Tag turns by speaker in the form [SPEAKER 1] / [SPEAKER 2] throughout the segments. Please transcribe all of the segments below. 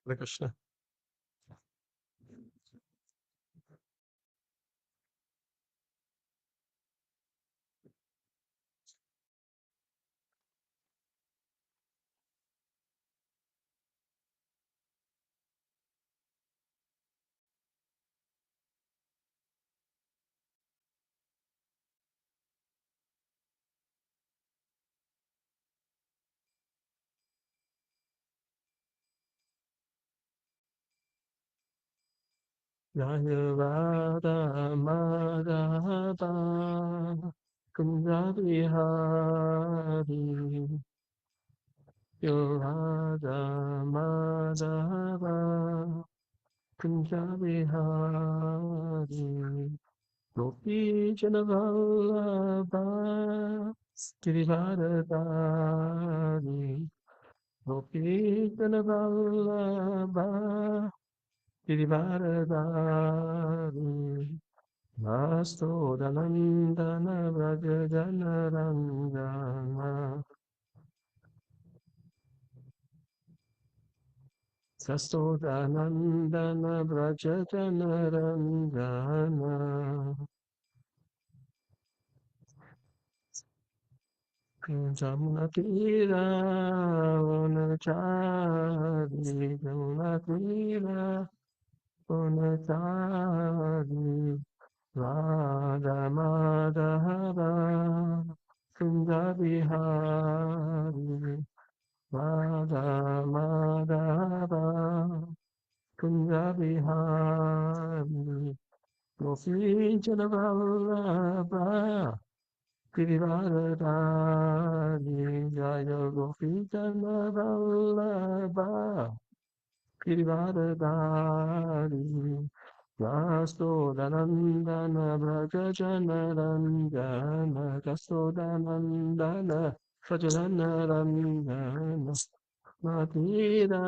[SPEAKER 1] Hare Krishna. Jaya Radha Madhava Kunda Bihari Radha Madhava Kunda Bihari Gopi Janavallabha Girivaradari Gopi Janavallabha Girivaradari Vastodanandana Vrajajanarangana Sastodanandana Vrajajanarangana Jamunatira Vanachari Jamunatira Vanachari Radha Madhava Sundarbihari Radha Madhava Sundarbihari Gopi Janavallabha Girivaradari Jaya Gopi Janavallabha Girivaradari Yastodanandana Vrajajanaranjana Yastodanandana Vrajajanaranjana Natira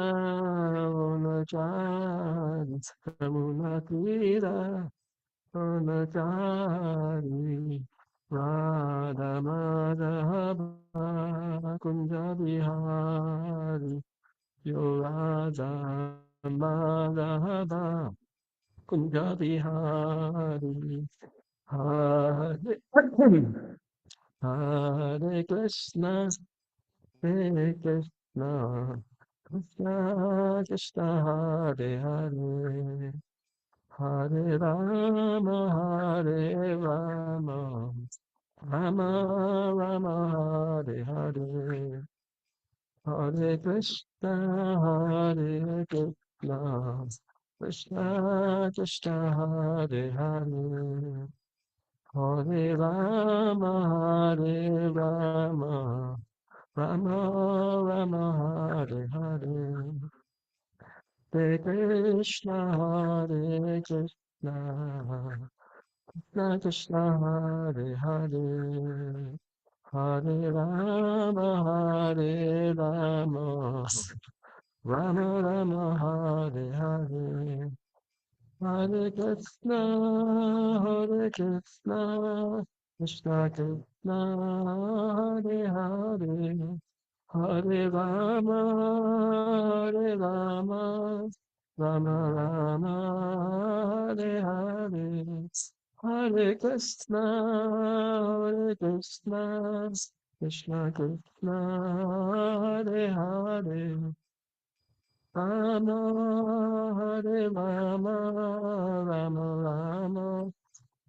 [SPEAKER 1] Onachari Samunatira Onachari Radha Madhava Kunja Bihari Radha Madhava Kunja Bihari Hare Hare Krishna Hare Krishna Krishna Krishna Hare Hare Hare Rama Hare Rama Rama Rama Hare Hare Hare Krishna Hare Krishna Krishna Krishna Hare Hare Hare Rama Hare Rama Rama Rama Hare Hare Hare Krishna Hare Krishna Krishna Krishna Hare Hare Hare Rama Hare Rama Rama Rama Hare Hare Hare Krishna Krishna Krishna Hare Hare Hare Rama Rama Rama Hare Hare Hare Krishna Krishna Krishna Hare Hare Rama Hare Rama Rama Rama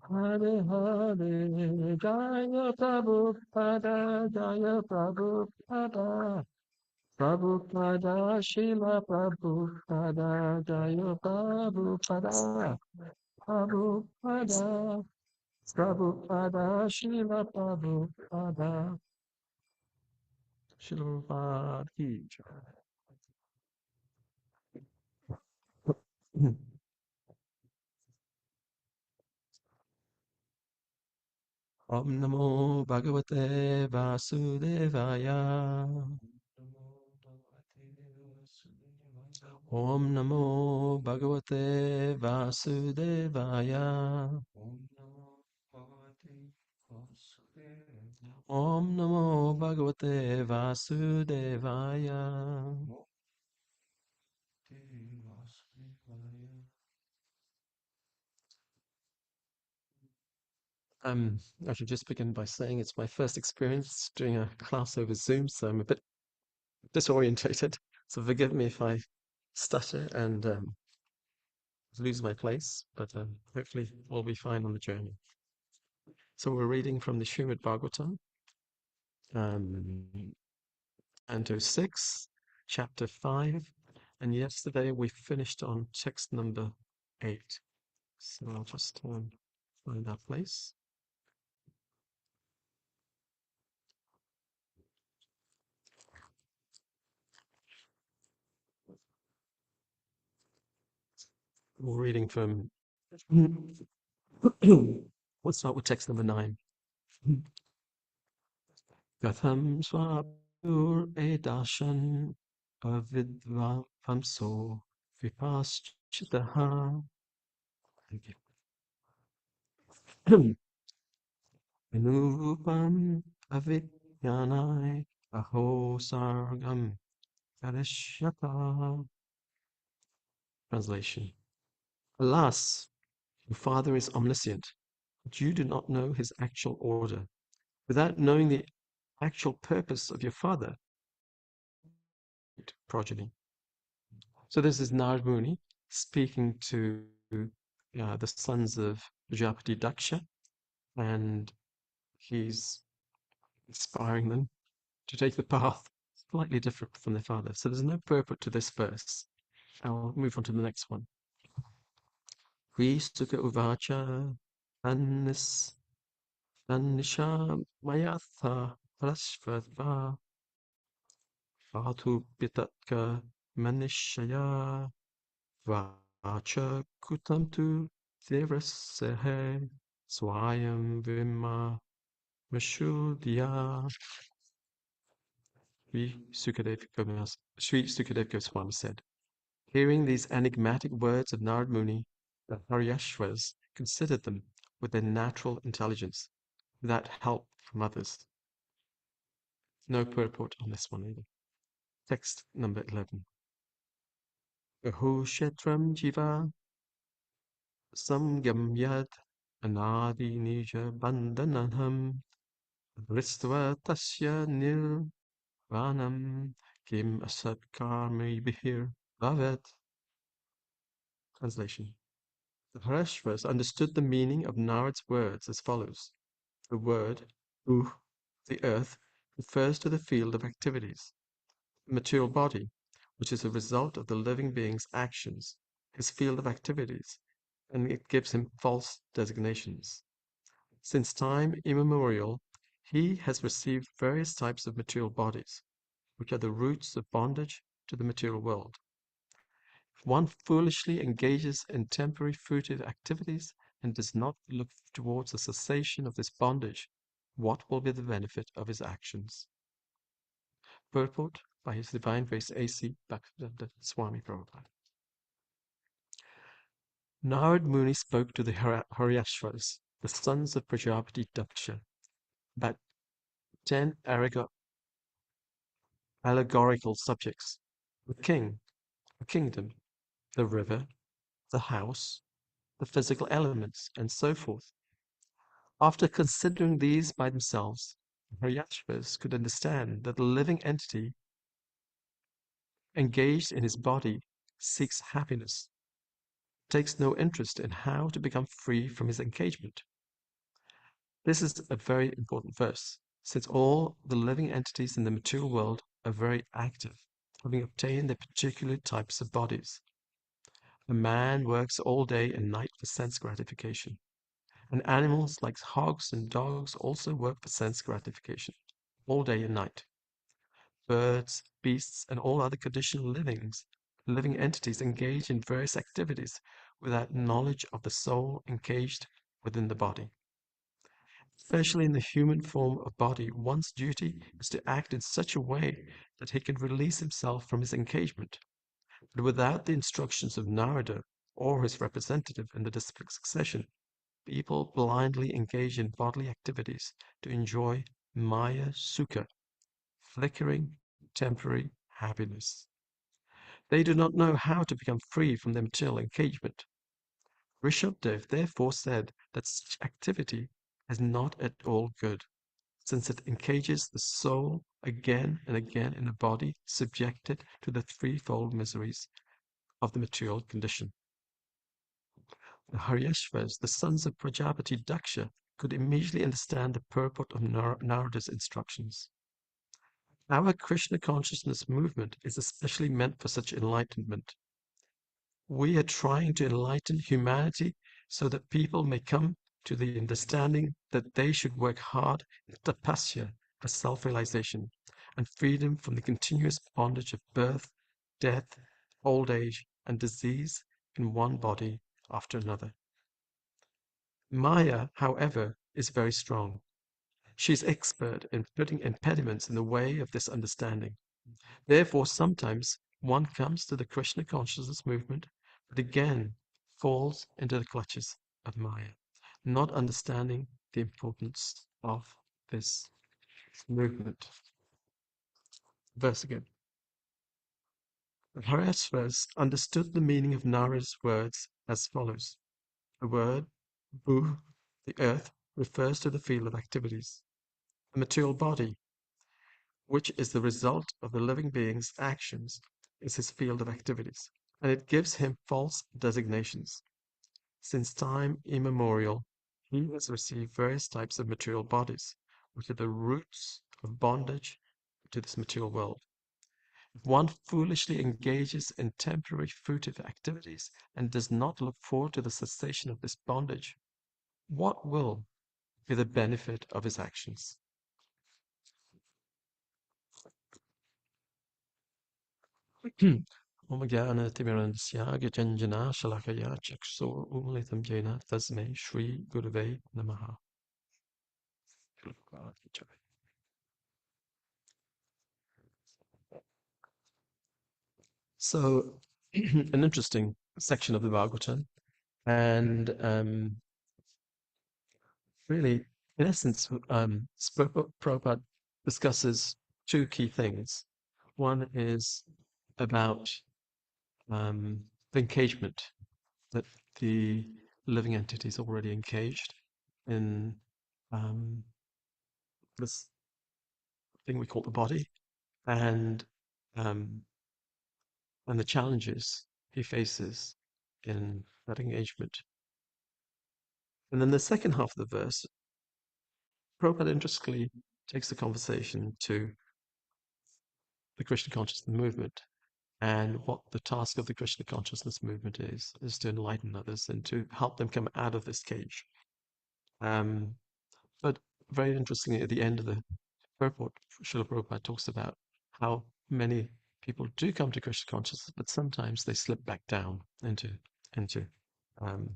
[SPEAKER 1] Hare Hare Jaya Prabhupada Jaya Prabhupada Prabhupada Shila Prabhupada Jaya Prabhupada Prabhupada Prabhupada Shila Prabhupada Shila Prabhupada Ki Jai. Om Namo Bhagavate Vasudevaya. Om Namo Bhagavate Vasudevaya. Om Namo Bhagavate Vasudevaya. Um, I should just begin by saying it's my first experience doing a class over Zoom, so I'm a bit disorientated. So forgive me if I stutter and lose my place, but hopefully we'll be fine on the journey. So we're reading from the Srimad Bhagavatam, um, Canto 6, Chapter 5, and yesterday we finished on text number 8. So I'll just find that place. We're reading from. Let's start with text number 9. Katham swapur edashan avidvamso vipaschitaha. Thank you. Anurupam avidyanai aho sargam karishyata. Translation. Alas, your father is omniscient, but you do not know his actual order. Without knowing the actual purpose of your father, progeny. So this is Narad Muni speaking to the sons of Prajapati Daksha, and he's inspiring them to take the path slightly different from their father. So there's no purport to this verse. I'll move on to the next one. Hri Sukha Uvacha Annis Annisha Mayatha Prashvatva Vatu Pitatka Manishaya Vacha Kutam tu Devrasehe Swayam Vima Mashudya. Sri Sukadev Goswami said, hearing these enigmatic words of Narad Muni, the Haryashvas considered them with their natural intelligence, without help from others. No purport on this one either. Text number 11. Aho Shetram Jiva Samgamyad Anadi Nija Bandhanam Vristva Tasya Nirvanam Kim Asat Karmi Bihir Bhavet. Translation. The Harashvas understood the meaning of Narad's words as follows. The word the earth, refers to the field of activities. The material body, which is a result of the living being's actions, his field of activities, and it gives him false designations. Since time immemorial, he has received various types of material bodies, which are the roots of bondage to the material world. If one foolishly engages in temporary fruitive activities and does not look towards the cessation of this bondage, what will be the benefit of his actions? Purport by His Divine Grace A.C. Bhaktivedanta Swami Prabhupada. Narad Muni spoke to the Haryashvas, the sons of Prajapati Daksha, about 10 allegorical subjects: the king, the kingdom, the river, the house, the physical elements, and so forth. After considering these by themselves, the Haryashvas could understand that the living entity engaged in his body seeks happiness, takes no interest in how to become free from his engagement. This is a very important verse, since all the living entities in the material world are very active, having obtained their particular types of bodies. A man works all day and night for sense gratification, and animals like hogs and dogs also work for sense gratification, all day and night. Birds, beasts, and all other conditioned living entities engage in various activities without knowledge of the soul engaged within the body. Especially in the human form of body, one's duty is to act in such a way that he can release himself from his engagement. But without the instructions of Narada or his representative in the disciplic succession, people blindly engage in bodily activities to enjoy Maya Sukha, flickering, temporary happiness. They do not know how to become free from their material engagement. Rishabdev therefore said that such activity is not at all good, since it encages the soul again and again in a body subjected to the threefold miseries of the material condition. The Haryashvas, the sons of Prajapati Daksha, could immediately understand the purport of Narada's instructions. Our Krishna consciousness movement is especially meant for such enlightenment. We are trying to enlighten humanity so that people may come to the understanding that they should work hard in tapasya for self-realization and freedom from the continuous bondage of birth, death, old age, and disease in one body after another. Maya, however, is very strong. She is expert in putting impediments in the way of this understanding. Therefore, sometimes one comes to the Krishna consciousness movement, but again falls into the clutches of Maya, not understanding the importance of this movement. Verse again. The Haryashvas understood the meaning of Narada's words as follows. The word Bhu, the earth, refers to the field of activities. The material body, which is the result of the living being's actions, is his field of activities, and it gives him false designations. Since time immemorial, he has received various types of material bodies, which are the roots of bondage to this material world. If one foolishly engages in temporary fruitive activities and does not look forward to the cessation of this bondage, what will be the benefit of his actions? Om Jnana Timirandasya Gajanjana Shalakaya Chakso Umlitam Jena Tasmai Shri Gurave Namaha. So, an interesting section of the Bhagavatam, and really, in essence, Prabhupada discusses two key things. One is about the engagement that the living entity is already engaged in um, this thing we call the body, and um, and the challenges he faces in that engagement. And then the second half of the verse, Prabhupada interestingly takes the conversation to the Krishna consciousness movement and what the task of the Krishna consciousness movement is to enlighten others and to help them come out of this cage. But very interestingly, at the end of the purport, Srila Prabhupada talks about how many people do come to Krishna consciousness, but sometimes they slip back down into um,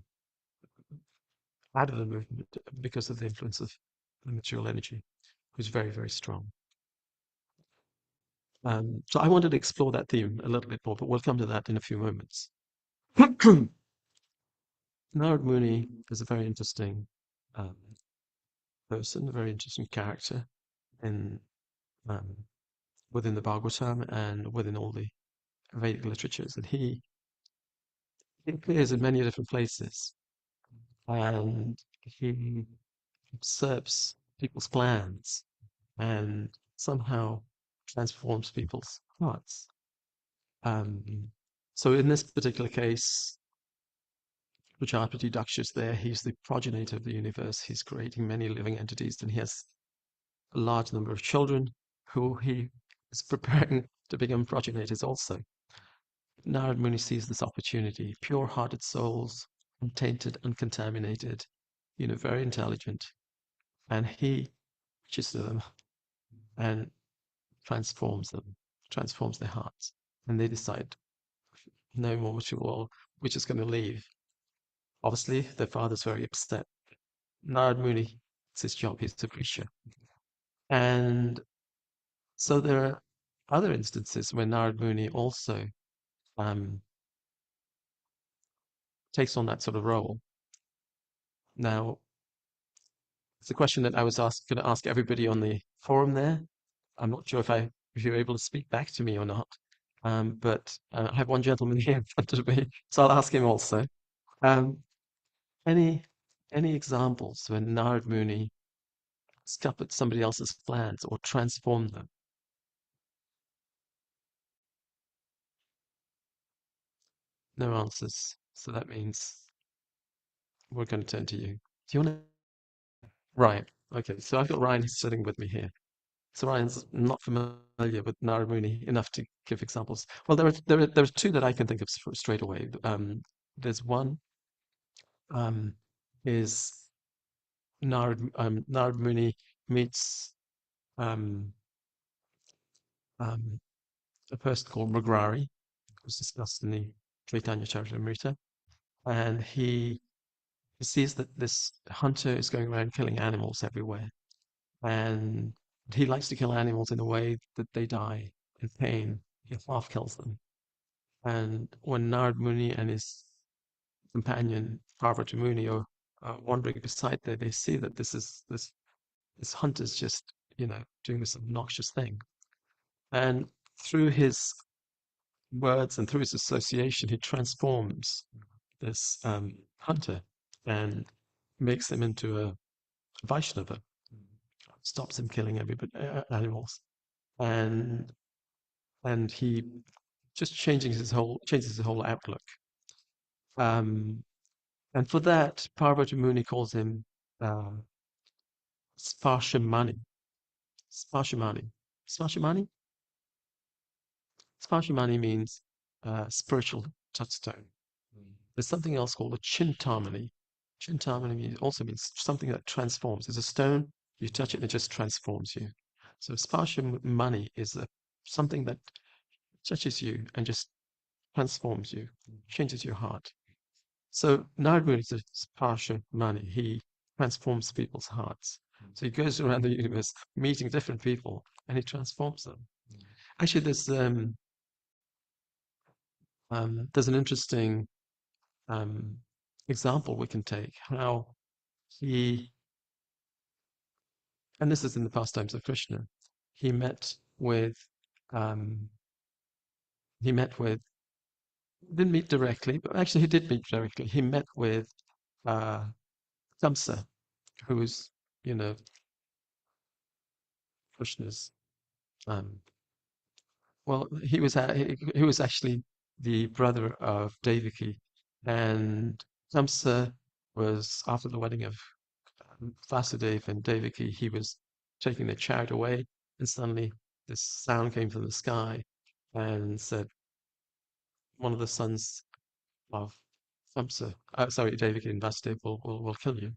[SPEAKER 1] out of the movement because of the influence of the material energy, who's very, very strong. So I wanted to explore that theme a little bit more, but we'll come to that in a few moments. Narad Muni is a very interesting um, person, a very interesting character in um, within the Bhagavatam and within all the Vedic literatures, and he appears in many different places, and he usurps people's plans and somehow transforms people's hearts. So in this particular case, Prajapati Daksha is there. He's the progenitor of the universe. He's creating many living entities, and he has a large number of children who he is preparing to become progenitors also. Narad Muni sees this opportunity, pure-hearted souls, untainted, uncontaminated, very intelligent, and he reaches to them and transforms their hearts, and they decide, no more material world, we're just going to leave. Obviously, their father's very upset. Narad Muni, it's his job, he's a preacher. And so there are other instances where Narad Muni also takes on that sort of role. Now, it's a question that I was going to ask everybody on the forum there. I'm not sure if you're able to speak back to me or not, but I have one gentleman here in front of me, so I'll ask him also. Um, any any examples when Narad Muni scuppered somebody else's plans or transformed them? No answers. So that means we're going to turn to you. Do you want to? Right. Okay. So I've got Ryan sitting with me here. So Ryan's not familiar with Narad Muni enough to give examples. Well, there are two that I can think of straight away. There's one um, is Narad Muni meets um, um, a person called Nagari, who's discussed in the Chaitanya Charitamrita, and he sees that this hunter is going around killing animals everywhere, and he likes to kill animals in a way that they die in pain. He half kills them. And when Narad Muni and his companion Parvati Muni are wandering beside there, they see that this hunter's just doing this obnoxious thing. And through his words and through his association, he transforms this hunter and makes him into a Vaishnava, stops him killing everybody, animals, and he just changes his whole outlook. Um, and for that, Parvati Muni calls him uh, Sparshamani. Sparshamani. Sparshamani? Sparshamani means spiritual touchstone. There's something else called a chintamani. Chintamani also means something that transforms. It's a stone, you touch it and it just transforms you. So Sparshamani is something that touches you and just transforms you, changes your heart. So Narad is a Sparshamani. He transforms people's hearts. So he goes around the universe meeting different people and he transforms them. Actually, there's an interesting um, example we can take how he, and this is in the pastimes of Krishna, he met with, um, he met with, didn't meet directly, but actually he did meet directly. He met with uh, Kamsa, who was, you know, Krishna's, um, well, he was actually the brother of Devaki, and Kamsa was after the wedding of Vasudeva and Devaki, he was taking the chariot away, and suddenly this sound came from the sky and said, "One of the sons of Kamsa, sorry, Devaki and Vasudeva will kill you."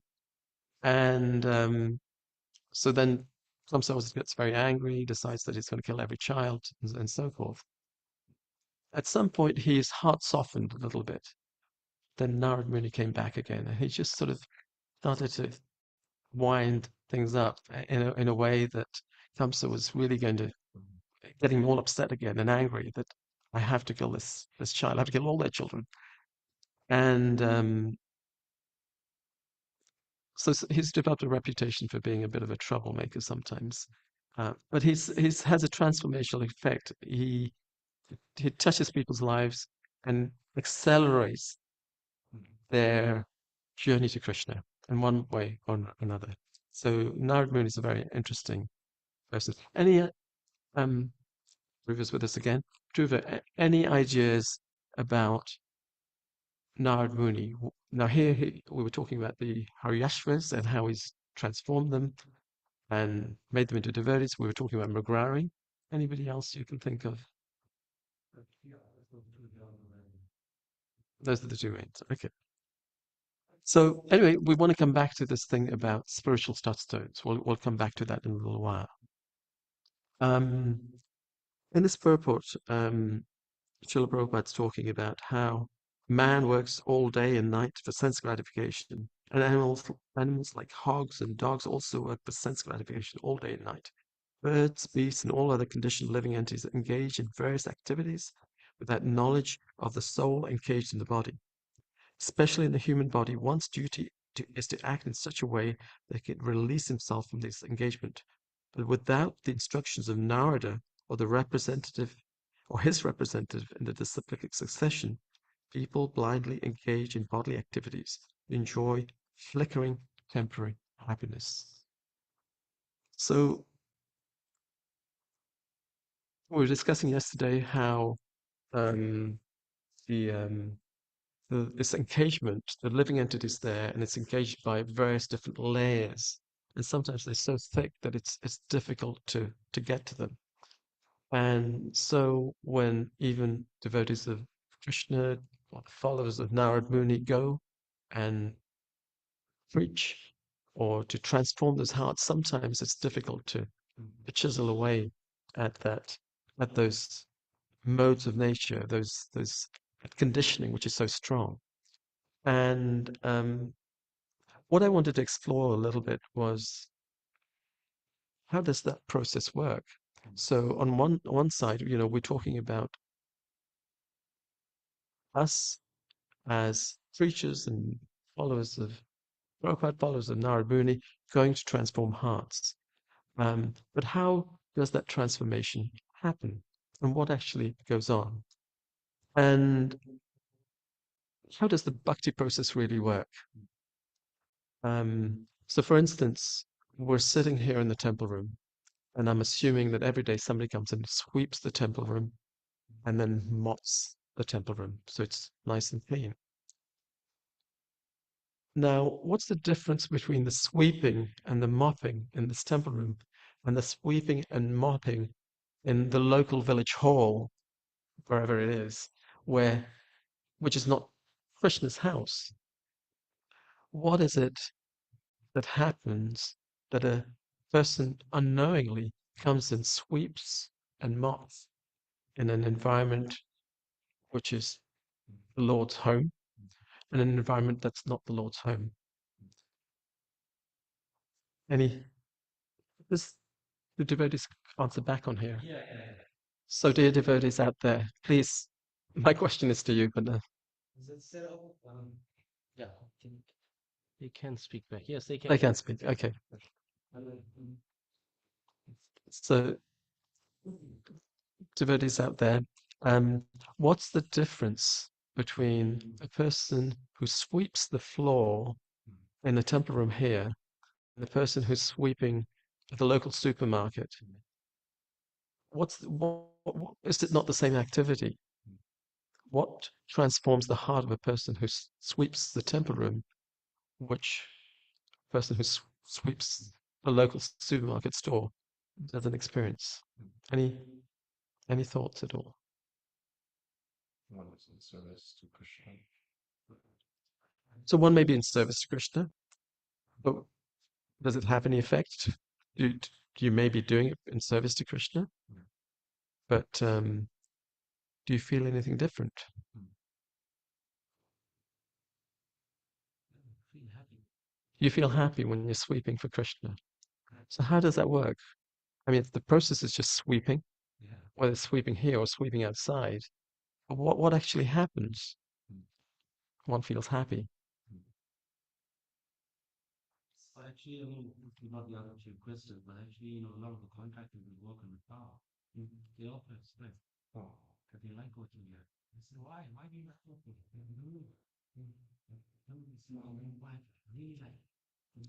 [SPEAKER 1] And so then Kamsa gets very angry, decides that he's going to kill every child, and so forth. At some point, his heart softened a little bit. Then Narad Muni came back again, and he just sort of started to wind things up in a way that Kamsa was really going to getting all upset again and angry that I have to kill this child, I have to kill all their children. And so he's developed a reputation for being a bit of a troublemaker sometimes. But he's has a transformational effect. He touches people's lives and accelerates their journey to Krishna in one way or another. So Narad Muni is a very interesting person. Any um, Dhruva's with us again? Dhruva, any ideas about Narad Muni? Now here we were talking about the Haryashvas and how he's transformed them and made them into devotees. We were talking about Mrigarari. Anybody else you can think of? Those are the two mains. Okay. So anyway, we want to come back to this thing about spiritual touchstones. We'll come back to that in a little while. Um, in this purport, Srila Prabhupada's talking about how man works all day and night for sense gratification, and animals like hogs and dogs also work for sense gratification all day and night. Birds, beasts, and all other conditioned living entities engage in various activities without knowledge of the soul engaged in the body. Especially in the human body, one's duty is to act in such a way that he can release himself from this engagement. But without the instructions of Narada or the representative or his representative in the disciplic succession, people blindly engage in bodily activities, enjoy flickering temporary happiness. So we were discussing yesterday how um, the this engagement, the living entities there, and it's engaged by various different layers, and sometimes they're so thick that it's difficult to get to them. And so when even devotees of Krishna, or followers of Narad Muni, go and preach or to transform those hearts, sometimes it's difficult to chisel away at that, at those modes of nature, those conditioning which is so strong. And what I wanted to explore a little bit was how does that process work? So on one side, we're talking about us as preachers and followers of Prabhupada, followers of Narad Muni, going to transform hearts. But how does that transformation happen? And what actually goes on? And how does the bhakti process really work? So for instance, we're sitting here in the temple room, and I'm assuming that every day somebody comes and sweeps the temple room and then mops the temple room so it's nice and clean. Now, what's the difference between the sweeping and the mopping in this temple room and the sweeping and mopping in the local village hall, wherever it is, which is not Krishna's house? What is it that happens that a person unknowingly comes and sweeps and mops in an environment which is the Lord's home, and an environment that's not the Lord's home? Any, this, the devotees answer back on here. So, dear devotees out there, please, my question is to you, but
[SPEAKER 2] Yeah, they can speak back. Yes, they
[SPEAKER 1] they
[SPEAKER 2] can.
[SPEAKER 1] can't speak. Okay. So, devotees out there, what's the difference between a person who sweeps the floor in the temple room here and the person who's sweeping at the local supermarket? What is it not the same activity? What transforms the heart of a person who sweeps the temple room, which person who sweeps a local supermarket store doesn't experience? Any any thoughts at all?
[SPEAKER 3] One is in service to Krishna.
[SPEAKER 1] So one may be in service to Krishna, but does it have any effect? Do you may be doing it in service to Krishna, but do you feel anything different?
[SPEAKER 2] Feel happy.
[SPEAKER 1] You feel happy when you're sweeping for Krishna. So how does that work? I mean, the process is just sweeping,
[SPEAKER 2] Yeah.
[SPEAKER 1] whether it's sweeping here or sweeping outside. But what actually happens? One feels happy.
[SPEAKER 2] But actually, I mean, not the answer to your question, but actually, a lot of the contractors who work on the power, they also express that they like working here. They say, why do you like working? Why? Really like.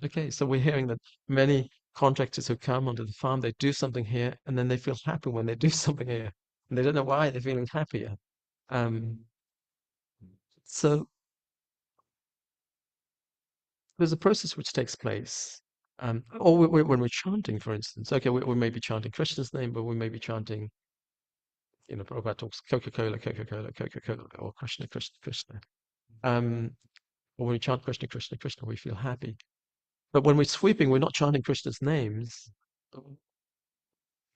[SPEAKER 1] Okay, so we're hearing that many contractors who come onto the farm, they do something here, and then they feel happy when they do something here, and they don't know why they're feeling happier. Um, so there's a process which takes place. Or when we're chanting, for instance, okay, we may be chanting Krishna's name, but we may be chanting, Prabhupada talks Coca-Cola, Coca-Cola, Coca-Cola, or Krishna, Krishna, Krishna. Or when we chant Krishna, Krishna, Krishna, we feel happy. But when we're sweeping, we're not chanting Krishna's names.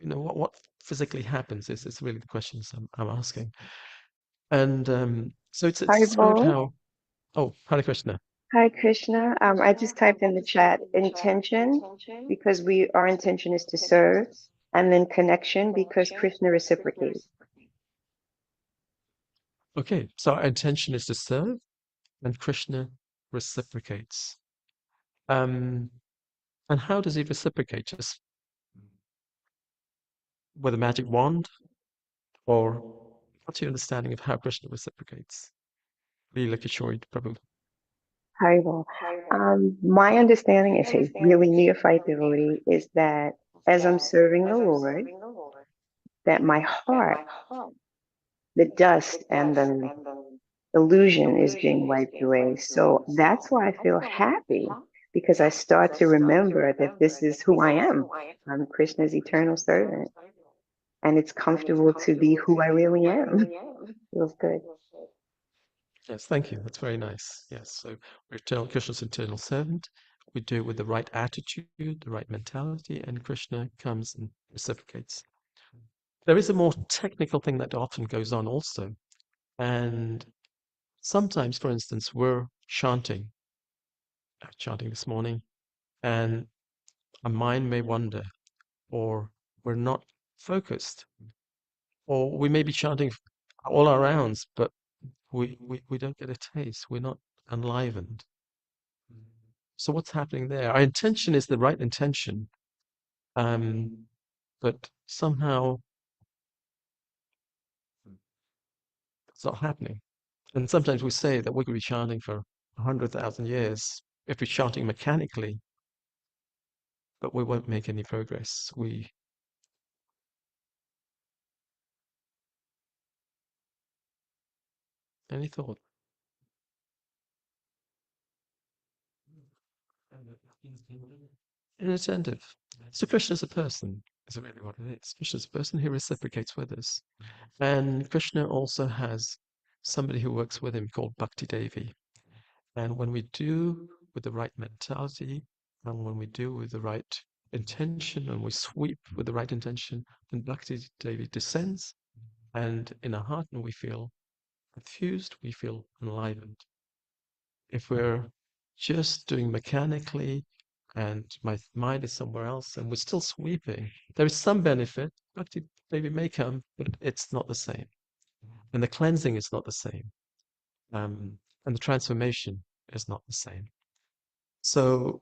[SPEAKER 1] What physically happens is really the questions I'm asking. And so it's described
[SPEAKER 4] Haribo.
[SPEAKER 1] how. Oh, Hare Krishna.
[SPEAKER 4] Hi, Krishna. I just typed in the chat intention because our intention is to serve, and then connection because Krishna reciprocates.
[SPEAKER 1] Okay, so our intention is to serve, and Krishna reciprocates. And how does he reciprocate? Just with a magic wand, or what's your understanding of how Krishna reciprocates? Leela Kishore Prabhu.
[SPEAKER 4] Haribo. My understanding is a really neophyte devotee is that as I'm serving the Lord, that my heart, the dust and the illusion is being wiped away. So that's why I feel happy because I start to remember that this is who I am. I'm Krishna's eternal servant, and it's comfortable to be who I really am. Feels good.
[SPEAKER 1] Yes, thank you. That's very nice. Yes, so we're eternal Krishna's eternal servant. We do it with the right attitude, the right mentality, and Krishna comes and reciprocates. There is a more technical thing that often goes on also. And sometimes, for instance, we're chanting this morning, and our mind may wander, or we're not focused, or we may be chanting all our rounds, but we don't get a taste. We're not enlivened. So what's happening there? Our intention is the right intention, but somehow it's not happening. And sometimes we say that we could be chanting for 100,000 years if we're chanting mechanically, but we won't make any progress. Any thought? Inattentive. So Krishna is a person, is really what it is. Krishna is a person who reciprocates with us. And Krishna also has somebody who works with him called Bhakti Devi. And when we do with the right mentality, and when we do with the right intention, and we sweep with the right intention, then Bhakti Devi descends, and in our heart, and we feel confused, we feel enlivened. If we're just doing mechanically, and my mind is somewhere else, and we're still sweeping, there is some benefit. Bhakti Devi may come, but it's not the same. And the cleansing is not the same. And the transformation is not the same. So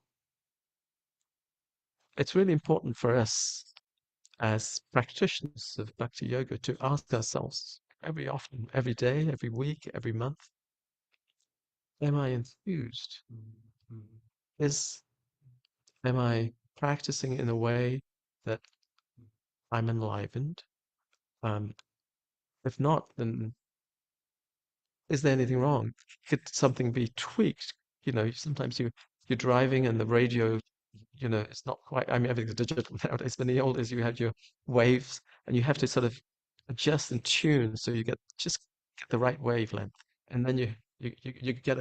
[SPEAKER 1] it's really important for us as practitioners of Bhakti Yoga to ask ourselves every day, every week, every month, am I enthused? Am I practicing in a way that I'm enlivened? Um, if not, then is there anything wrong? Could something be tweaked? Sometimes you're driving and the radio, it's not quite, I mean, everything's digital nowadays, but in the old days you had your waves and you have to sort of adjust and tune so you just get the right wavelength. And then you get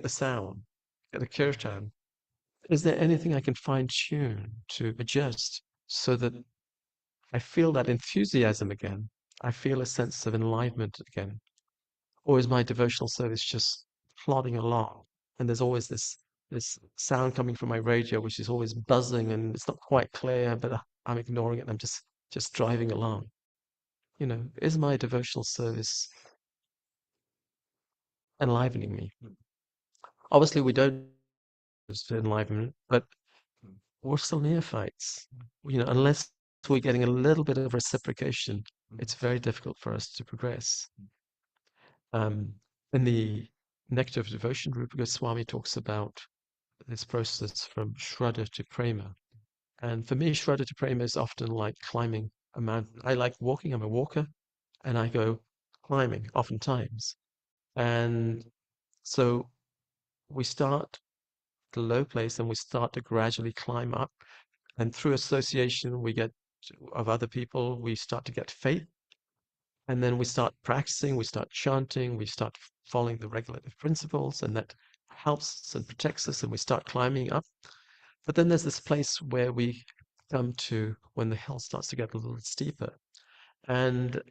[SPEAKER 1] the sound, get the kirtan. Is there anything I can fine tune to adjust so that I feel that enthusiasm again? I feel a sense of enlivenment again. Or is my devotional service just plodding along? And there's always this sound coming from my radio, which is always buzzing and it's not quite clear, but I'm ignoring it and I'm just driving along. Is my devotional service enlivening me? Obviously, we don't to enlivenment, but we're still neophytes. Unless we're getting a little bit of reciprocation, it's very difficult for us to progress. In the Nectar of Devotion, Rupa Goswami talks about this process from Shraddha to Prema. And for me, Shraddha to Prema is often like climbing a mountain. I like walking, I'm a walker, and I go climbing oftentimes. And so we start the low place and we start to gradually climb up. And through association, of other people, we start to get faith. And then we start practicing, we start chanting, we start following the regulative principles, and that helps us and protects us, and we start climbing up. But then there's this place where we come to when the hill starts to get a little steeper. And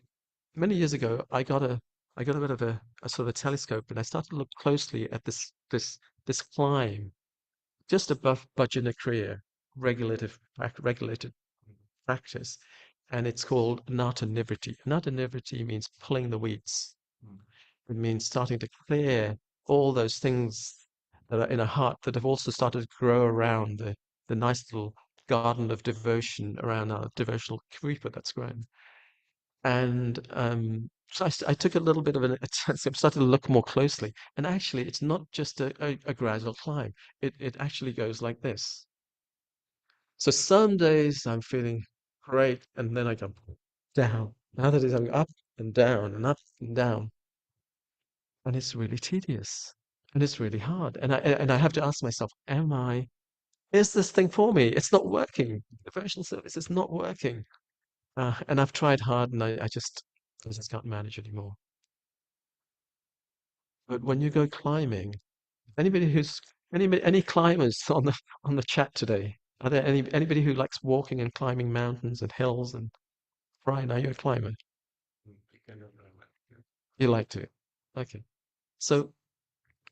[SPEAKER 1] many years ago, I got a bit of a sort of a telescope, and I started to look closely at this climb just above Bhajana Kriya, regulated practice, and it's called Nata Nivriti. Nata Nivriti means pulling the weeds. It means starting to clear all those things that are in a heart that have also started to grow around the nice little garden of devotion around our devotional creeper that's grown. And So I took a little bit of an I started to look more closely, and actually, it's not just a gradual climb. It actually goes like this. So some days I'm feeling great, and then I go down. Other days I'm up and down and up and down, and it's really tedious and it's really hard. And I have to ask myself, is this thing for me? It's not working. Devotional service is not working. And I've tried hard, and I just can't manage anymore. But when you go climbing, any climbers on the chat today? Are there anybody who likes walking and climbing mountains and hills? And Brian, are you a climber? You like to? Okay. So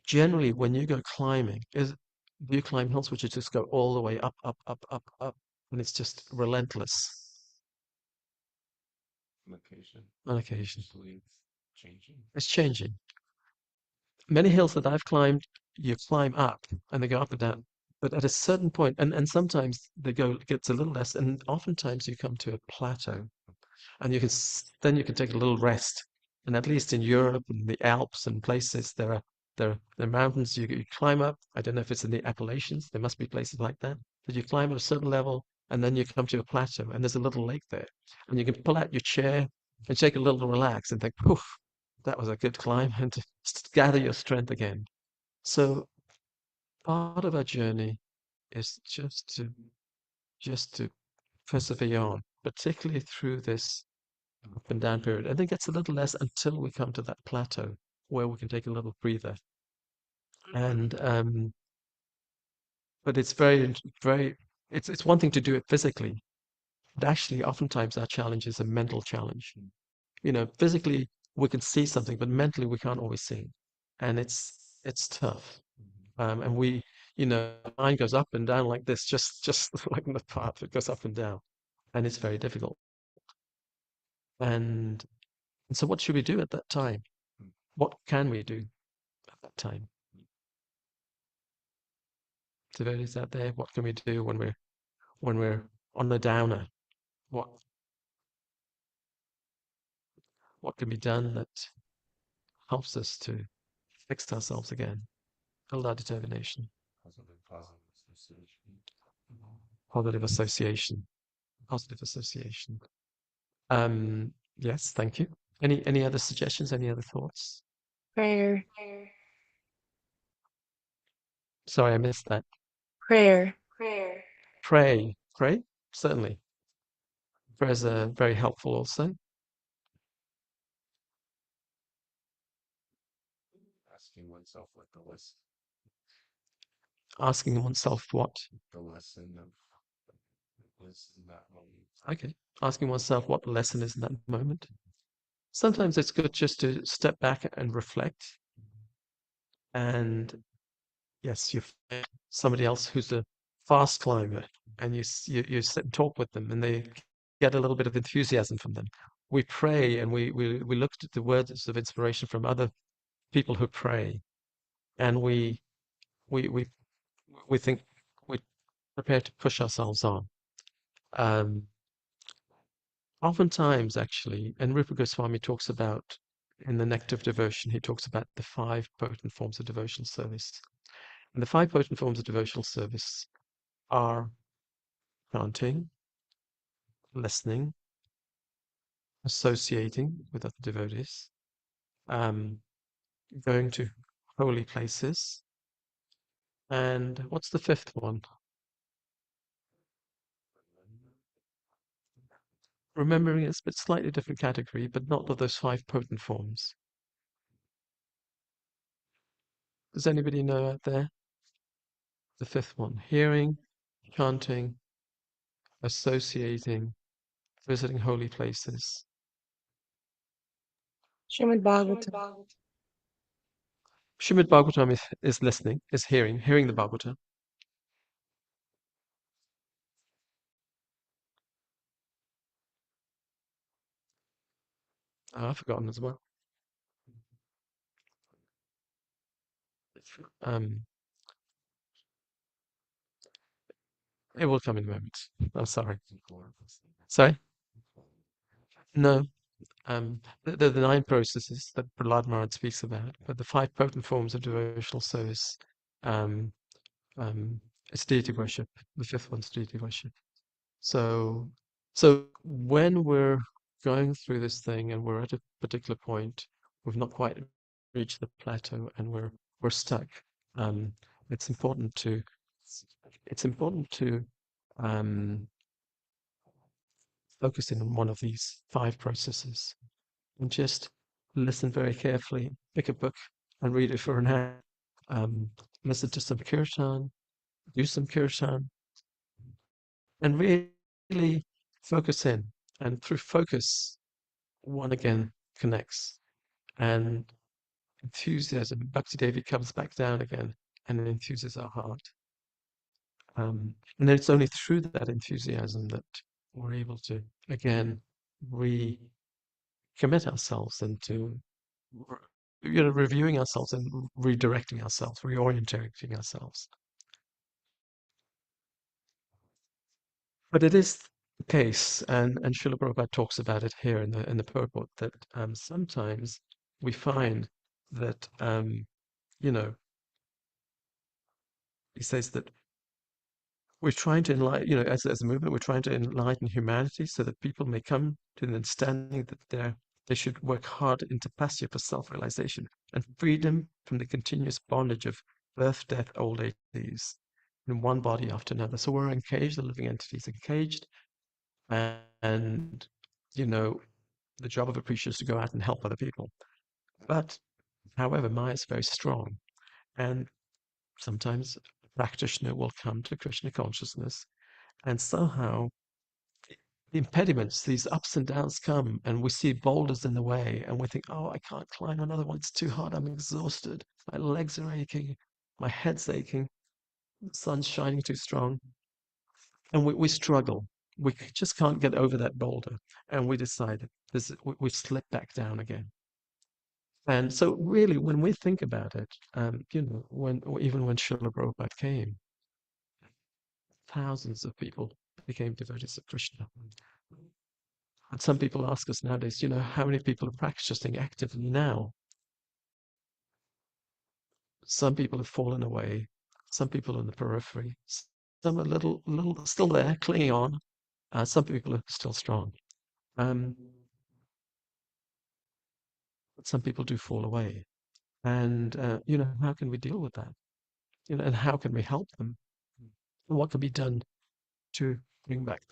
[SPEAKER 1] generally, when you go climbing, do you climb hills which you just go all the way up, up, up, up, up, and it's just relentless
[SPEAKER 3] On occasion.
[SPEAKER 1] on occasion?
[SPEAKER 3] Usually it's changing.
[SPEAKER 1] It's changing. Many hills that I've climbed, you climb up and they go up and down. But at a certain point, and sometimes gets a little less, and oftentimes you come to a plateau, and then you can take a little rest. And at least in Europe and the Alps and places, there are mountains you climb up. I don't know if it's in the Appalachians. There must be places like that you climb at a certain level, and then you come to a plateau, and there's a little lake there, and you can pull out your chair and take a little relax and think, "Poof, that was a good climb," and to gather your strength again. So part of our journey is just to persevere on, particularly through this up and down period. And it gets a little less until we come to that plateau where we can take a little breather. And but it's very it's one thing to do it physically, but actually oftentimes our challenge is a mental challenge. Physically we can see something, but mentally we can't always see. And it's tough. And mind goes up and down like this, just like in the path, it goes up and down. And it's very difficult. And so what should we do at that time? What can we do at that time? Devotees out there, what can we do when we're on the downer? What what can be done that helps us to fix ourselves again, build our determination,
[SPEAKER 3] Positive association.
[SPEAKER 1] positive association, positive association. Yes, thank you. Any other suggestions? Any other thoughts?
[SPEAKER 5] Prayer.
[SPEAKER 1] Sorry, I missed that.
[SPEAKER 5] Prayer.
[SPEAKER 1] Pray, certainly. Prayers are very helpful also.
[SPEAKER 3] Asking oneself what
[SPEAKER 1] Asking oneself what?
[SPEAKER 3] the lesson of is in that moment.
[SPEAKER 1] Okay. Asking oneself what the lesson is in that moment. Sometimes it's good just to step back and reflect. And yes, you find somebody else who's a fast climber, and you sit and talk with them, and they get a little bit of enthusiasm from them. We pray, and we looked at the words of inspiration from other people who pray, and we we we think we prepare to push ourselves on. Um, Oftentimes, actually, and Rupa Goswami talks about in the Nectar of Devotion, he talks about the 5 potent forms of devotional service. And the 5 potent forms of devotional service are chanting, listening, associating with other devotees, um, going to holy places, and what's the 5th one? Remembering it's a slightly different category, but not of those 5 potent forms. Does anybody know out there? The 5th one: hearing, chanting, associating, visiting holy places.
[SPEAKER 5] Srimad Bhagavatam.
[SPEAKER 1] Srimad Bhagavatam is listening, is hearing the Bhagavatam. I've forgotten as well. Um, it will come in a moment. I'm sorry. Sorry? No. the 9 processes that Prahlad Maharaj speaks about, but the 5 potent forms of devotional service, um, it's deity worship. The 5th one's deity worship. So, so when we're going through this thing and we're at a particular point, we've not quite reached the plateau and we're stuck. Um, it's important to it's important to um, focus in on one of these 5 processes and just listen very carefully, pick a book and read it for an hour. Listen to some kirtan, do some kirtan, and really focus in. And through focus, one again connects. And enthusiasm, Bhakti Devi comes back down again and enthuses our heart. And it's only through that enthusiasm that we're able to, again, recommit ourselves into reviewing ourselves and redirecting ourselves, reorientating ourselves. But it is the case, and Srila Prabhupada talks about it here in the purport, that sometimes we find that you know he says that we're trying to enlighten, as a movement, we're trying to enlighten humanity so that people may come to an understanding that they should work hard in tapasya for self-realization and freedom from the continuous bondage of birth, death, old age, disease, in one body after another. So we're encaged, the living entity is encaged, and the job of a preacher is to go out and help other people. But, however, Maya is very strong, and sometimes a practitioner will come to Krishna consciousness, and somehow the impediments, these ups and downs come, and we see boulders in the way, and we think, oh, I can't climb another one, it's too hard, I'm exhausted, my legs are aching, my head's aching, the sun's shining too strong, and we struggle. We just can't get over that boulder, and we decide we slip back down again. And so, really, when we think about it, even when Srila Prabhupada came, thousands of people became devotees of Krishna. And some people ask us nowadays, how many people are practicing actively now? Some people have fallen away. Some people on the periphery. Some are little still there, clinging on. Some people are still strong. But some people do fall away. And, how can we deal with that? And how can we help them? And what can be done to bring back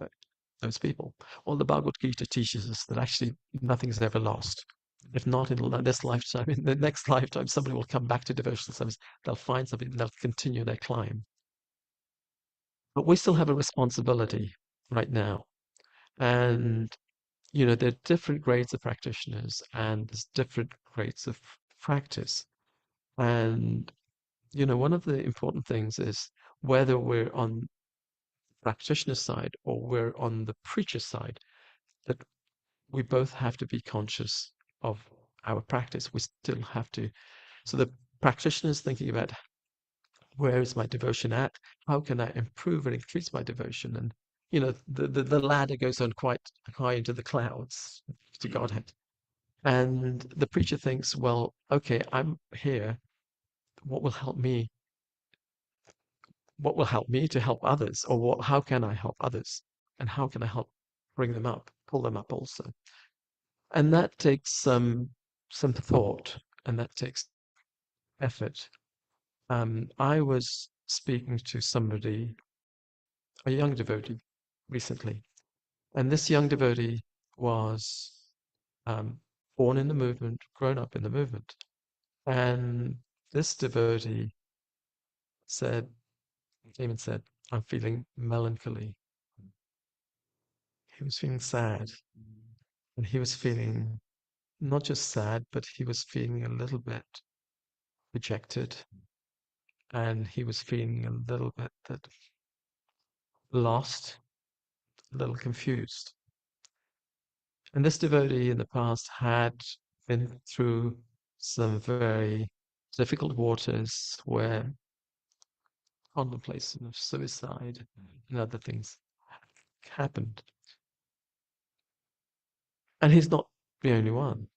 [SPEAKER 1] those people? Well, the Bhagavad Gita teaches us that actually nothing is ever lost. If not in this lifetime, in the next lifetime, somebody will come back to devotional service. They'll find something, they'll continue their climb. But we still have a responsibility right now. And, there are different grades of practitioners and there's different grades of practice. And, one of the important things is whether we're on the practitioner side or we're on the preacher side, that we both have to be conscious of our practice. We still have to. So the practitioner is thinking about, where is my devotion at? How can I improve and increase my devotion? And the ladder goes on quite high into the clouds to Godhead. And the preacher thinks, well, okay, I'm here. What will help me? What will help me to help others? Or how can I help others? And how can I help bring them up, pull them up also? And that takes some thought, and that takes effort. I was speaking to somebody, a young devotee, recently, and this young devotee was um, born in the movement, grown up in the movement, and this devotee came and said, "I'm feeling melancholy." He was feeling sad, and he was feeling not just sad, but he was feeling a little bit rejected, and he was feeling a little bit lost, a little confused. And this devotee in the past had been through some very difficult waters where contemplation of suicide and other things happened. And he's not the only one.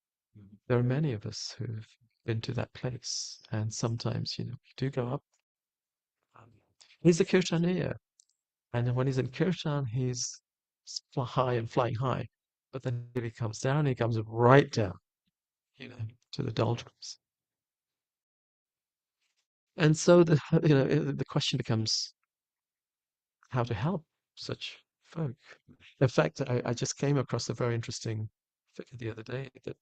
[SPEAKER 1] There are many of us who've been to that place, and sometimes, we do go up. He's a Kirtaniya, and when he's in Kirtan, he's high and flying high. But then if he comes down, he comes right down, to the doldrums. And so the question becomes how to help such folk. In fact, I just came across a very interesting figure the other day that,